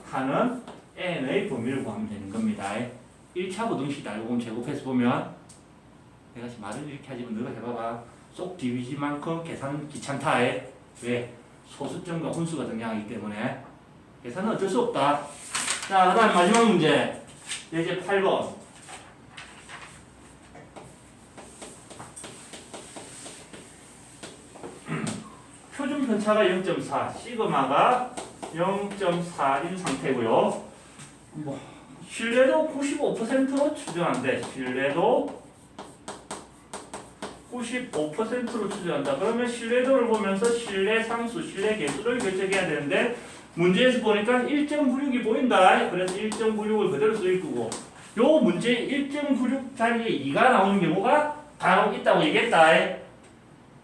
하는 n의 범위를 구하면 되는 겁니다. 1차 부등식 알고 보면 제곱해서 보면 내가 지금 말을 이렇게 하지만 너가 해봐봐. 쏙 디비지만큼 계산 귀찮다. 왜? 소수점과 혼수가 등장하기 때문에 계산은 어쩔 수 없다. 자, 그 다음 마지막 문제. 예제 8번. 표준 편차가 0.4, 시그마가 0.4인 상태고요. 신뢰도 95%로 추정한대. 신뢰도 95%로 추정한다. 그러면 신뢰도를 보면서 신뢰 상수, 신뢰 개수를 결정해야 되는데 문제에서 보니까 1.96이 보인다. 그래서 1.96을 그대로 쓸 거고 요 문제 1.96 자리에 2가 나오는 경우가 간혹 있다고 얘기했다.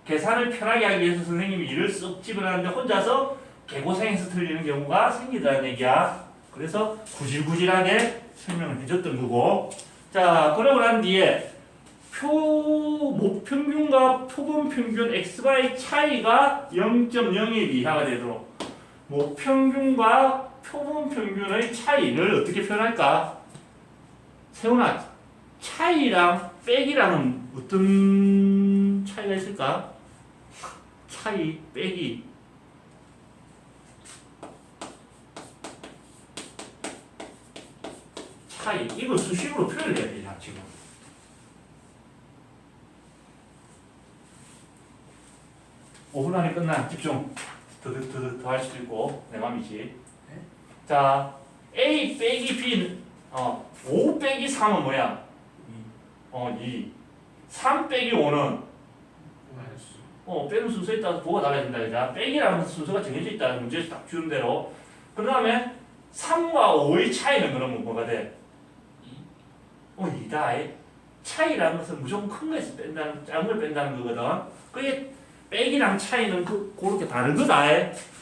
계산을 편하게 하기 위해서 선생님이 2를 쓱 집어넣는데 혼자서 개고생해서 틀리는 경우가 생기다는 얘기야. 그래서 구질구질하게 설명을 해줬던 거고. 자, 그러고 난 뒤에 목평균과 표본평균 xy 차이가 0.01 이하가 되도록 목평균과 표본평균의 차이를 어떻게 표현할까? 세훈아, 차이랑 빼기랑은 어떤 차이가 있을까? 차이, 빼기. 차이. 이걸 수식으로 표현을 해야 되냐, 지금. 오 분 안에 끝나. 집중. 더 할 수도 있고, 내 맘이지.
네?
자, A 빼기 B, 5 빼기 3은 뭐야? 2. 3 빼기 5는 빼는 순서에 따라서 보가 달라진다. 그죠? 빼기라는 순서가 정해져 있다. 문제에서 딱 주는 대로. 그 다음에 3과 5의 차이는 그러면 뭐가 돼? 2다. 차이라는 것은 무조건 큰 거에서 뺀다는, 작은 걸 뺀다는 거거든. 그게 빼기랑 차이는 그렇게 다른 거다.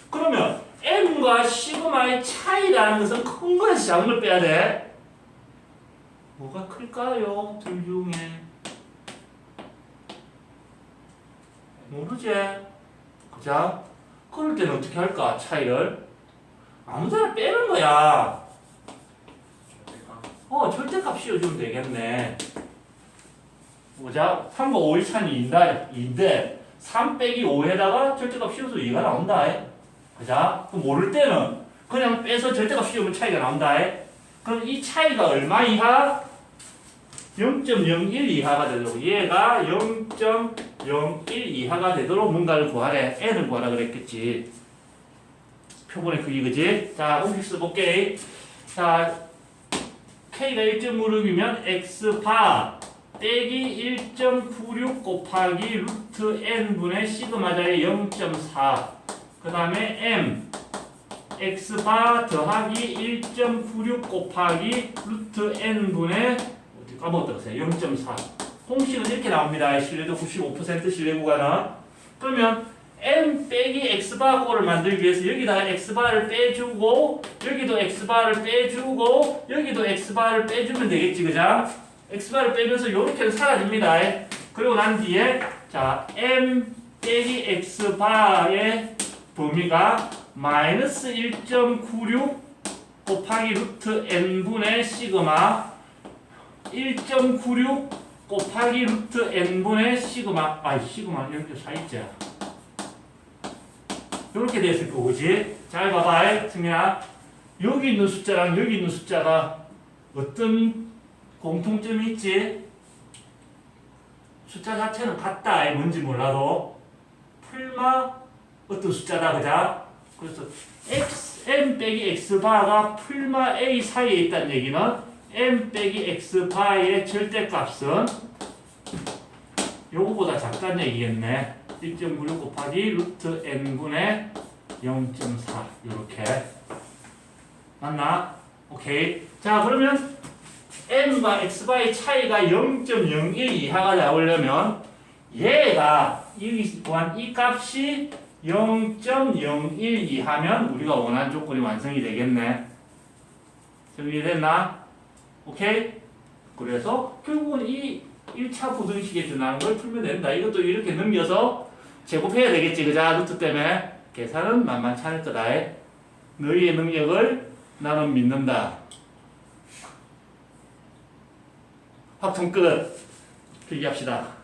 그러면 M과 시그마의 차이라는 것은 큰 거에서 작은 걸 빼야 돼. 뭐가 클까요? 둘 중에. 모르지? 그죠? 그럴 때는 어떻게 할까? 차이를 아무데나 빼는 거야. 절대값 씌워주면 되겠네. 보자. 3과 5의 차이는 2인데 3 빼기 5에다가 절대값 씌워서 2가 나온다. 그죠? 그럼 모를 때는 그냥 빼서 절대값 씌우면 차이가 나온다. 그럼 이 차이가 얼마 이하? 0.01 이하가 되도록 얘가 0.01 이하가 되도록 뭔가를 구하래. n을 구하라 그랬겠지. 표본의 크기 그지? 자, 공식 써볼게. 자, k가 1.56이면 x바 빼기 1.96 곱하기 루트 n분의 시그마 자리 0.4. 그 다음에 m x바 더하기 1.96 곱하기 루트 n분의 까먹었다 그랬어요. 0.4. 공식은 이렇게 나옵니다. 신뢰도 95% 신뢰 구간은. 그러면 m 빼기 x바 꼴을 만들기 위해서 여기다가 x바를 빼주고 여기도 x바를 빼주고 여기도 x바를 빼주면 되겠지. 그죠? x바를 빼면서 이렇게 사라집니다. 그리고 난 뒤에 자 m 빼기 x바의 범위가 마이너스 1.96 곱하기 루트 n분의 시그마 1.96 곱하기 루트 n분의 시그마 시그마 이렇게 사있자 이렇게 됐을 거고 그지? 잘 봐봐 승민아 여기 있는 숫자랑 여기 있는 숫자가 어떤 공통점이 있지? 숫자 자체는 같다 뭔지 몰라도 풀마 어떤 숫자다 그자? 그래서 m 빼기 x바가 풀마 a 사이에 있다는 얘기는 m 빼기 x바의 절대값은 요거보다 작다는 얘기겠네. 1.96 곱하기 루트 n분의 0.4 요렇게 맞나? 오케이. 자 그러면 m과 x바의 차이가 0.01 이하가 나오려면 얘가 이 값이 0.01 이하면 우리가 원하는 조건이 완성이 되겠네. 정리됐나? 오케이? 그래서 결국은 이 1차 부등식에 준하는 걸 풀면 된다. 이것도 이렇게 넘겨서 제곱해야 되겠지. 그자? 루트 때문에. 계산은 만만치 않을 거다. 너희의 능력을 나는 믿는다. 확정 끝. 필기합시다.